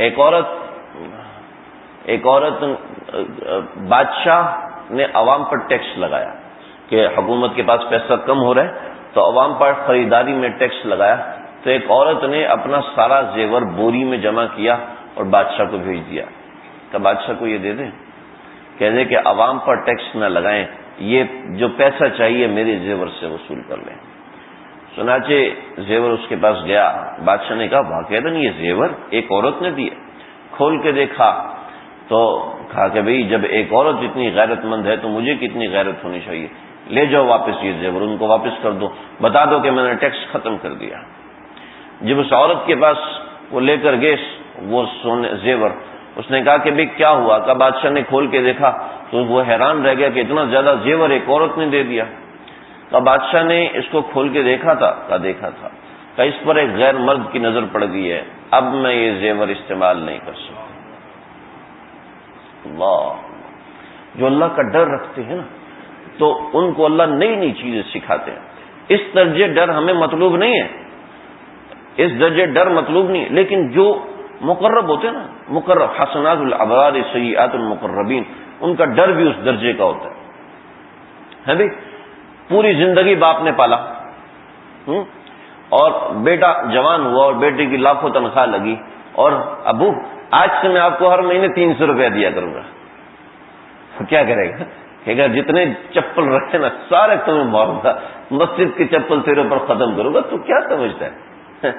ایک عورت بادشاہ نے عوام پر ٹیکس لگایا کہ حکومت کے پاس پیسہ کم ہو رہا ہے تو عوام پر خریداری میں ٹیکس لگایا، تو ایک عورت نے اپنا سارا زیور بوری میں جمع کیا اور بادشاہ کو بھیج دیا کہ بادشاہ کو یہ دے دیں، کہہ دیں کہ عوام پر ٹیکس نہ لگائیں، یہ جو پیسہ چاہیے میرے زیور سے وصول کر لیں۔ چنانچہ زیور اس کے پاس گیا، بادشاہ نے کہا واقعہ یہ زیور ایک عورت نے دیا، کھول کے دیکھا تو کہا کہ بھئی جب ایک عورت اتنی غیرت مند ہے تو مجھے کتنی غیرت ہونی چاہیے، لے جاؤ واپس یہ زیور، ان کو واپس کر دو، بتا دو کہ میں نے ٹیکس ختم کر دیا۔ جب اس عورت کے پاس وہ لے کر گئے وہ زیور، اس نے کہا کہ بھئی کیا ہوا؟ کہ بادشاہ نے کھول کے دیکھا تو وہ حیران رہ گیا کہ اتنا زیادہ زیور ایک عورت نے دے دیا۔ کہ بادشاہ نے اس کو کھول کے دیکھا تھا کہ اس پر ایک غیر مرد کی نظر پڑ گئی ہے، اب میں یہ زیور استعمال نہیں کر سکتا۔ اللہ، جو اللہ کا ڈر رکھتے ہیں نا تو ان کو اللہ نئی نئی چیزیں سکھاتے ہیں۔ اس درجے ڈر ہمیں مطلوب نہیں ہے، اس درجے ڈر مطلوب نہیں، لیکن جو مقرب ہوتے ہیں نا، مقرب، حسنات الابرار سیئات المقربین، ان کا ڈر بھی اس درجے کا ہوتا ہے بھائی۔ پوری زندگی باپ نے پالا اور بیٹا جوان ہوا اور بیٹے کی لاکھوں تنخواہ لگی، اور ابو آج سے میں آپ کو ہر مہینے 300 روپیہ دیا کروں گا، تو کیا کرے گا؟ کہ اگر جتنے چپل رکھے نا سارے تمہیں ماروں گا، مسجد کی چپل تیرے اوپر ختم کروں گا، تو کیا سمجھتا ہے؟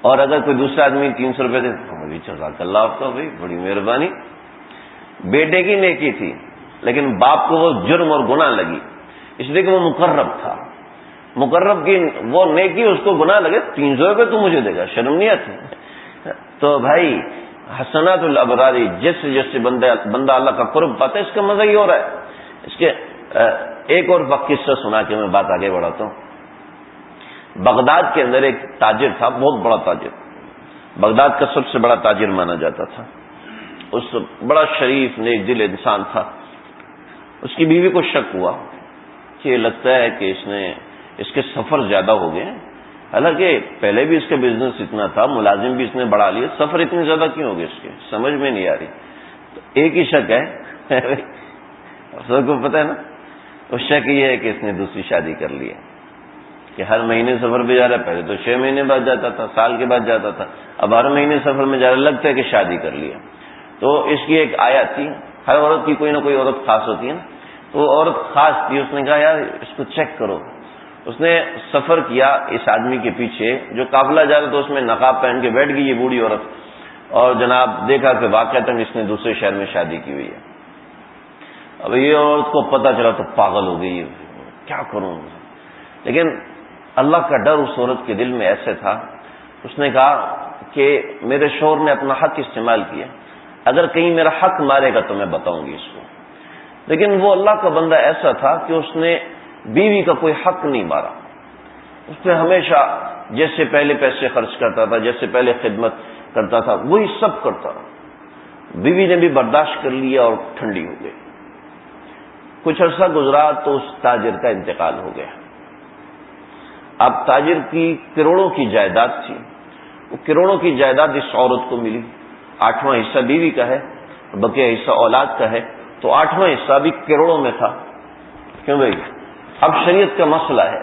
اور اگر کوئی دوسرا آدمی 300 روپے دے تو جزاک اللہ آپ کا بھائی، بڑی مہربانی۔ بیٹے کی نیکی تھی لیکن باپ کو وہ جرم اور گناہ لگی، اس لیے کہ وہ مقرب تھا، مقرب کی وہ نیکی اس کو گناہ لگے، 300 روپے تو مجھے دے گا، شرم نہیں آتی؟ تو بھائی حسنات الابراری، جس جیسے بندہ اللہ کا قرب پاتا ہے، اس کا مزہ ہی ہو رہا ہے۔ اس کے ایک اور قصہ سنا کے میں بات آگے بڑھاتا ہوں۔ بغداد کے اندر ایک تاجر تھا، بہت بڑا تاجر، بغداد کا سب سے بڑا تاجر مانا جاتا تھا، اس بڑا شریف نیک دل انسان تھا۔ اس کی بیوی کو شک ہوا کہ یہ لگتا ہے کہ اس کے سفر زیادہ ہو گئے، حالانکہ پہلے بھی اس کا بزنس اتنا تھا، ملازم بھی اس نے بڑھا لیے، سفر اتنی زیادہ کیوں ہو گئے اس کے؟ سمجھ میں نہیں آ رہی. تو ایک ہی شک ہے سب کو پتہ ہے نا، اس شک یہ ہے کہ اس نے دوسری شادی کر لی ہے، کہ ہر مہینے سفر پہ جا رہا ہے. پہلے تو 6 مہینے بعد جاتا تھا، سال کے بعد جاتا تھا، اب ہر مہینے سفر میں جا رہا، لگتا ہے کہ شادی کر لیا. تو اس کی ایک آیت تھی، ہر عورت کی کوئی نہ کوئی عورت خاص ہوتی ہے نا، تو وہ عورت خاص تھی. اس نے کہا یار اس کو چیک کرو. اس نے سفر کیا اس آدمی کے پیچھے، جو قافلہ جا رہا تھا اس میں نقاب پہن کے بیٹھ گئی یہ بوڑھی عورت، اور جناب دیکھا کہ واقعتاً اس نے دوسرے شہر میں شادی کی ہوئی ہے. اب یہ عورت کو پتہ چلا تو پاگل ہو گئی، کیا کروں. لیکن اللہ کا ڈر اس عورت کے دل میں ایسے تھا، اس نے کہا کہ میرے شوہر نے اپنا حق استعمال کیا، اگر کہیں میرا حق مارے گا تو میں بتاؤں گی اس کو. لیکن وہ اللہ کا بندہ ایسا تھا کہ اس نے بیوی کا کوئی حق نہیں مارا. اس نے ہمیشہ جیسے پہلے پیسے خرچ کرتا تھا، جیسے پہلے خدمت کرتا تھا، وہی سب کرتا رہا. بیوی نے بھی برداشت کر لیا اور ٹھنڈی ہو گئی. کچھ عرصہ گزرا تو اس تاجر کا انتقال ہو گیا. اب تاجر کی کروڑوں کی جائیداد تھی، وہ کروڑوں کی جائیداد اس عورت کو ملی. 8واں حصہ بیوی کا ہے، بقیہ حصہ اولاد کا ہے، تو 8واں حصہ بھی کروڑوں میں تھا. کیوں بھائی؟ اب شریعت کا مسئلہ ہے،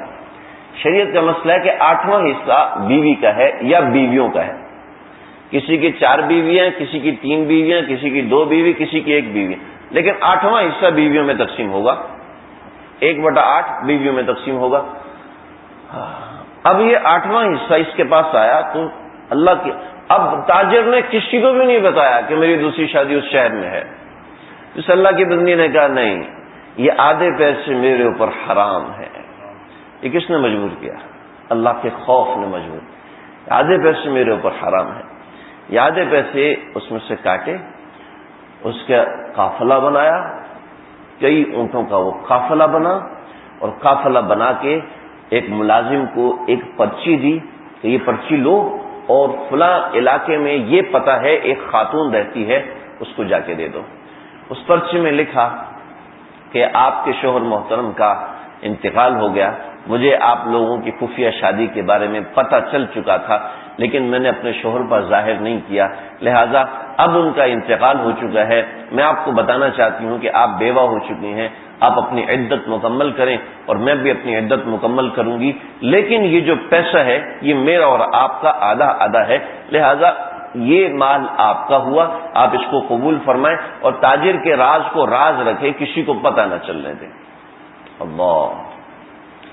شریعت کا مسئلہ ہے کہ 8واں حصہ بیوی کا ہے یا بیویوں کا ہے. کسی کی 4 بیویاں، کسی کی 3 بیویاں، کسی کی 2 بیوی، کسی کی 1 بیوی، لیکن 8واں حصہ بیویوں میں تقسیم ہوگا، 1/8 بیویوں میں تقسیم ہوگا. اب یہ 8واں حصہ اس کے پاس آیا تو اللہ کی، اب تاجر نے کسی کو بھی نہیں بتایا کہ میری دوسری شادی اس شہر میں ہے. اس اللہ کی بندی نے کہا نہیں، یہ آدھے پیسے میرے اوپر حرام ہے. یہ کس نے مجبور کیا؟ اللہ کے خوف نے مجبور کیا. آدھے پیسے میرے اوپر حرام ہے. یہ آدھے پیسے اس میں سے کاٹے، اس کا قافلہ بنایا، کئی اونٹوں کا وہ قافلہ بنا، اور قافلہ بنا کے ایک ملازم کو ایک پرچی دی کہ یہ پرچی لو اور فلاں علاقے میں یہ پتہ ہے ایک خاتون رہتی ہے، اس کو جا کے دے دو. اس پرچی میں لکھا کہ آپ کے شوہر محترم کا انتقال ہو گیا، مجھے آپ لوگوں کی خفیہ شادی کے بارے میں پتہ چل چکا تھا لیکن میں نے اپنے شوہر پر ظاہر نہیں کیا، لہذا اب ان کا انتقال ہو چکا ہے. میں آپ کو بتانا چاہتی ہوں کہ آپ بیوہ ہو چکی ہیں، آپ اپنی عدت مکمل کریں اور میں بھی اپنی عدت مکمل کروں گی، لیکن یہ جو پیسہ ہے یہ میرا اور آپ کا آدھا آدھا ہے، لہذا یہ مال آپ کا ہوا، آپ اس کو قبول فرمائیں اور تاجر کے راز کو راز رکھیں، کسی کو پتہ نہ چلنے دیں. اللہ،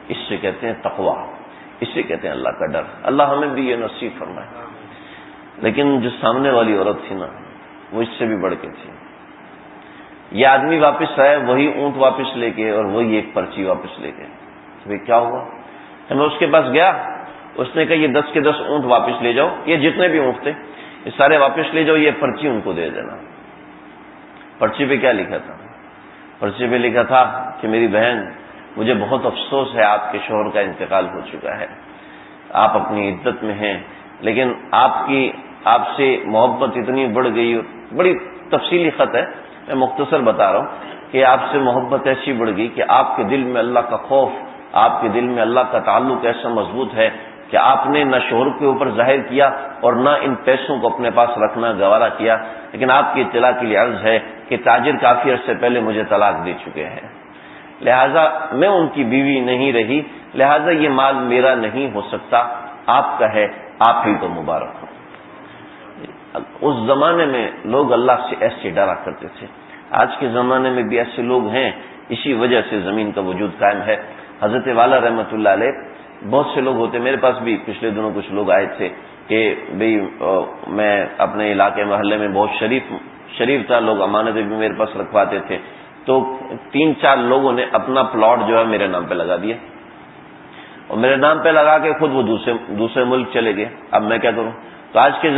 اس سے کہتے ہیں تقویٰ، اس سے کہتے ہیں اللہ کا ڈر. اللہ ہمیں بھی یہ نصیب فرمائے. لیکن جو سامنے والی عورت تھی نا، وہ اس سے بھی بڑھ کے تھی. یہ آدمی واپس آئے، وہی اونٹ واپس لے کے اور وہی ایک پرچی واپس لے کے. بھائی کیا ہوا؟ میں اس کے پاس گیا، اس نے کہا یہ 10 کے 10 اونٹ واپس لے جاؤ، یہ جتنے بھی اونٹ تھے یہ سارے واپس لے جاؤ، یہ پرچی ان کو دے دینا. پرچی پہ کیا لکھا تھا؟ پرچی پہ لکھا تھا کہ میری بہن، مجھے بہت افسوس ہے آپ کے شوہر کا انتقال ہو چکا ہے، آپ اپنی عدت میں ہیں، لیکن آپ سے محبت اتنی بڑھ گئی. بڑی تفصیلی خط ہے، میں مختصر بتا رہا ہوں کہ آپ سے محبت ایسی بڑھ گئی کہ آپ کے دل میں اللہ کا خوف، آپ کے دل میں اللہ کا تعلق ایسا مضبوط ہے کہ آپ نے نہ شوہر کے اوپر ظاہر کیا اور نہ ان پیسوں کو اپنے پاس رکھنا گوارا کیا. لیکن آپ کی اطلاع کے لیے عرض ہے کہ تاجر کافی عرصے پہلے مجھے طلاق دے چکے ہیں، لہذا میں ان کی بیوی نہیں رہی، لہذا یہ مال میرا نہیں ہو سکتا، آپ کا ہے، آپ ہی کو مبارک ہو. اس زمانے میں لوگ اللہ سے ایسے ڈرا کرتے تھے. آج کے زمانے میں بھی ایسے لوگ ہیں، اسی وجہ سے زمین کا وجود قائم ہے. حضرت والا رحمۃ اللہ علیہ، بہت سے لوگ ہوتے، میرے پاس بھی پچھلے دنوں کچھ لوگ آئے تھے کہ بھئی میں اپنے علاقے محلے میں بہت شریف تھا، لوگ امانتیں بھی میرے پاس رکھواتے تھے، تو 3-4 لوگوں نے اپنا پلاٹ جو ہے میرے نام پہ لگا دیا اور میرے نام پہ لگا کے خود وہ دوسرے ملک چلے گئے. اب میں کیا کروں؟ تو آج کے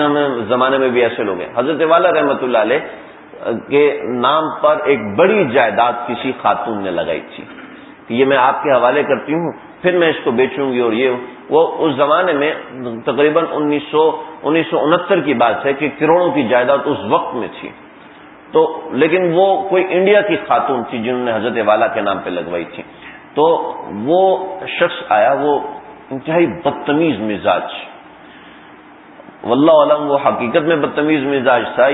زمانے میں بھی ایسے لوگ ہیں. حضرت والا رحمۃ اللہ علیہ کے نام پر ایک بڑی جائیداد کسی خاتون نے لگائی تھی کہ یہ میں آپ کے حوالے کرتی ہوں، پھر میں اس کو بیچوں گی. اور یہ وہ اس زمانے میں تقریباً 1969 کی بات ہے کہ کروڑوں کی جائیداد اس وقت میں تھی. تو لیکن وہ کوئی انڈیا کی خاتون تھی جنہوں نے حضرت والا کے نام پہ لگوائی تھی. تو وہ شخص آیا، وہ انتہائی بدتمیز مزاج. واللہ علم وہ حقیقت میں بدتمیز مزاج تھا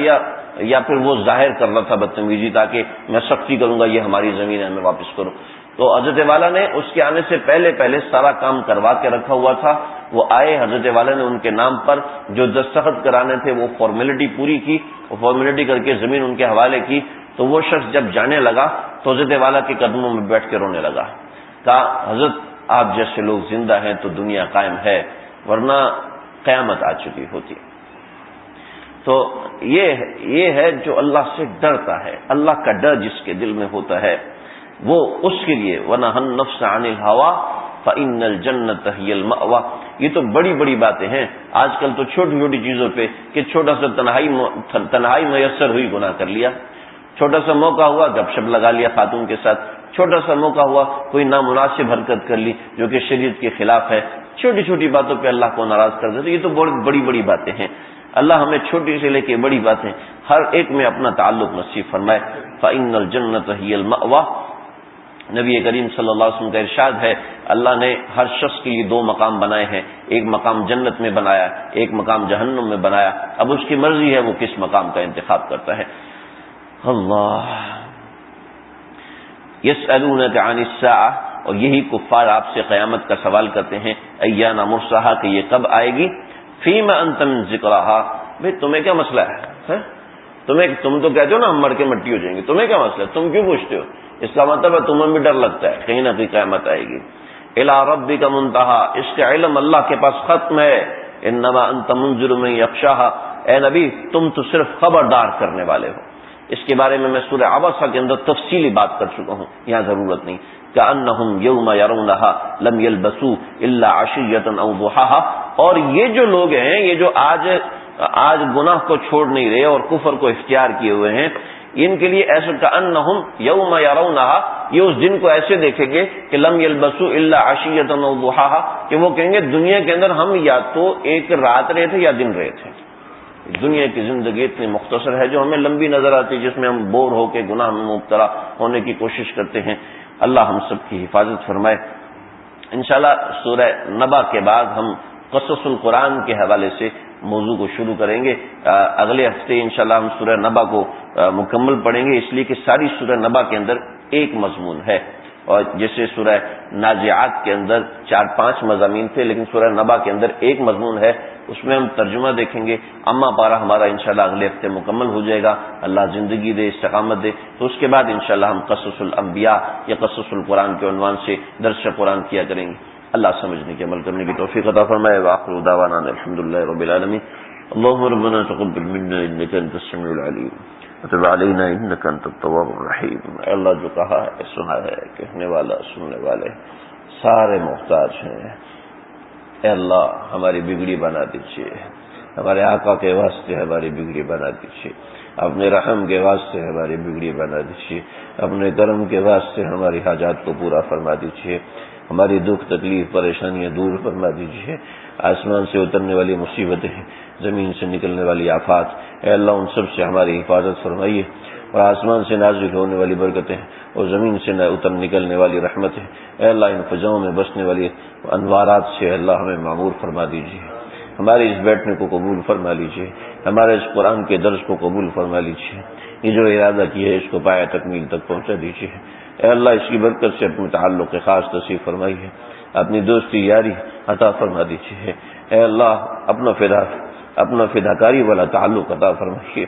یا پھر وہ ظاہر کر رہا تھا بدتمیزی تاکہ میں سختی کروں گا، یہ ہماری زمین ہے، ہمیں واپس کرو. تو حضرت والا نے اس کے آنے سے پہلے سارا کام کروا کے رکھا ہوا تھا. وہ آئے، حضرت والا نے ان کے نام پر جو دستخط کرانے تھے وہ فارمیلٹی پوری کی، وہ فارمیلٹی کر کے زمین ان کے حوالے کی. تو وہ شخص جب جانے لگا تو حضرت والا کے قدموں میں بیٹھ کے رونے لگا. کہا حضرت آپ جیسے لوگ زندہ ہیں تو دنیا قائم ہے، ورنہ قیامت آ چکی ہوتی. تو یہ ہے جو اللہ سے ڈرتا ہے، اللہ کا ڈر جس کے دل میں ہوتا ہے وہ اس کے لیے وَنَهَى النَّفْسَ عَنِ الْهَوَىٰ فَإِنَّ الْجَنَّةَ هِيَ الْمَأْوَىٰ. یہ تو بڑی بڑی باتیں ہیں. آج کل تو چھوٹی چھوٹی چیزوں پہ کہ چھوٹا سا تنہائی میسر ہوئی گناہ کر لیا، چھوٹا سا موقع ہوا گپ شپ لگا لیا خاتون کے ساتھ، چھوٹا سا موقع ہوا کوئی نامناسب حرکت کر لی جو کہ شریعت کے خلاف ہے. چھوٹی چھوٹی باتوں پہ اللہ کو ناراض کر دیتے. یہ تو بڑی بڑی باتیں ہیں. اللہ ہمیں چھوٹی سے لے کے بڑی باتیں ہر ایک میں اپنا تعلق نصیب فرمائے. فَإِنَّ الْجَنَّةَ هِيَ الْمَأْوَىٰ. نبی کریم صلی اللہ علیہ وسلم کا ارشاد ہے اللہ نے ہر شخص کے لیے 2 مقام بنائے ہیں، ایک مقام جنت میں بنایا، ایک مقام جہنم میں بنایا. اب اس کی مرضی ہے وہ کس مقام کا انتخاب کرتا ہے. اللہ یسألونک عن الساعة، اور یہی کفار آپ سے قیامت کا سوال کرتے ہیں ایان مرساہا کہ یہ کب آئے گی. فیما انت من ذکرہا، بھئی تمہیں کیا مسئلہ ہے؟ تم تو کہتے ہو نا ہم مر کے مٹی ہو جائیں گے، تمہیں کیا مسئلہ ہے؟ تم کیوں پوچھتے ہو؟ اس کا مطلب ہے تمہیں بھی ڈر لگتا ہے کہیں نہ کہیں قیامت آئے گی. الی ربک منتہا، اس کا علم اللہ کے پاس ختم ہے. انما انت منذر من یخشاہا، اے نبی تم تو صرف خبردار کرنے والے ہو. اس کے بارے میں سورہ عبسہ کے اندر تفصیلی بات کر چکا ہوں، یہاں ضرورت نہیں. کأنہم یوم یرونہا لم یلبسوا الا عشیۃ او ضحاہا. اور یہ جو لوگ ہیں، یہ جو آج گناہ کو چھوڑ نہیں رہے اور کفر کو اختیار کیے ہوئے ہیں، ان کے لیے ایسا کأنہم یوم یرونہا، یہ اس دن کو ایسے دیکھیں گے کہ لم یلبسوا الا عشیۃ او ضحاہا، کہ وہ کہیں گے دنیا کے اندر ہم یا تو ایک رات رہے تھے یا دن رہے تھے. دنیا کی زندگی اتنی مختصر ہے جو ہمیں لمبی نظر آتی ہے، جس میں ہم بور ہو کے گناہ میں مبتلا ہونے کی کوشش کرتے ہیں. اللہ ہم سب کی حفاظت فرمائے. انشاءاللہ سورہ نبا کے بعد ہم قصص القرآن کے حوالے سے موضوع کو شروع کریں گے. اگلے ہفتے انشاءاللہ ہم سورہ نبا کو مکمل پڑھیں گے، اس لیے کہ ساری سورہ نبا کے اندر ایک مضمون ہے. اور جیسے سورہ نازعات کے اندر 4-5 مضامین تھے، لیکن سورہ نبا کے اندر ایک مضمون ہے، اس میں ہم ترجمہ دیکھیں گے. اما پارا ہمارا انشاءاللہ اگلے ہفتے مکمل ہو جائے گا، اللہ زندگی دے، استقامت دے. تو اس کے بعد انشاءاللہ ہم قصص الانبیاء یا قصص القرآن کے عنوان سے درس قرآن کیا کریں گے. اللہ سمجھنے کی عمل کرنے کی توفیق عطا فرمائے. وآخر دعوانا الحمدللہ رب العالمین. اللهم ربنا تقبل منا انك انت السميع العليم وتب علينا انك انت التواب الرحيم. اے اللہ جو کہا ہے سنا ہے، کہنے والا سننے والے سارے محتاج ہیں. اے اللہ ہماری بگڑی بنا دیجیے، ہمارے آقا کے واسطے ہماری بگڑی بنا دیجیے، اپنے رحم کے واسطے ہماری بگڑی بنا دیجیے، اپنے کرم کے واسطے ہماری حاجات کو پورا فرما دیجیے، ہماری دکھ تکلیف پریشانیاں دور فرما دیجیے. آسمان سے اترنے والی مصیبتیں، زمین سے نکلنے والی آفات، اے اللہ ان سب سے ہماری حفاظت فرمائیے. اور آسمان سے نازل ہونے والی برکتیں اور زمین سے نکلنے والی رحمتیں، اے اللہ ان فضاؤں میں بسنے والی انوارات سے اللہ ہمیں معمور فرما دیجیے. ہمارے اس بیٹھنے کو قبول فرما لیجیے، ہمارے اس قرآن کے درس کو قبول فرما لیجیے. یہ جو ارادہ کیا ہے اس کو پایہ تکمیل تک پہنچا دیجیے. اے اللہ اس کی برکت سے اپنے تعلق خاص نصیب فرمائیے، اپنی دوستی یاری عطا فرما دیجیے. اے اللہ اپنا فداکاری والا تعلق عطا فرمائیے،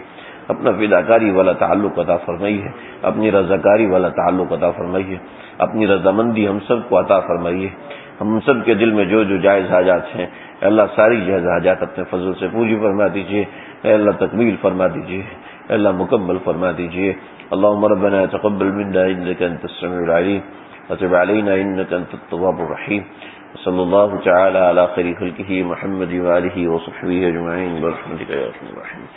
اپنا فداکاری والا تعلق عطا فرمائیے، اپنی رضاکاری والا تعلق عطا فرمائیے، اپنی رضامندی ہم سب کو عطا فرمائیے. ہم سب کے دل میں جو جائز حاجات ہیں اے اللہ ساری جائز حاجات اپنے فضل سے پوری فرما دیجیے. اے اللہ تکمیل فرما دیجیے، اے اللہ مکمل فرما دیجیے. اللهم ربنا تقبل منا انك انت السميع العليم وتب علينا انك انت التواب الرحيم. صلی اللہ تعالی علی خیر خلقہ محمد وآلہ وصحبہ اجمعین برحمتک یا ارحم الراحمین.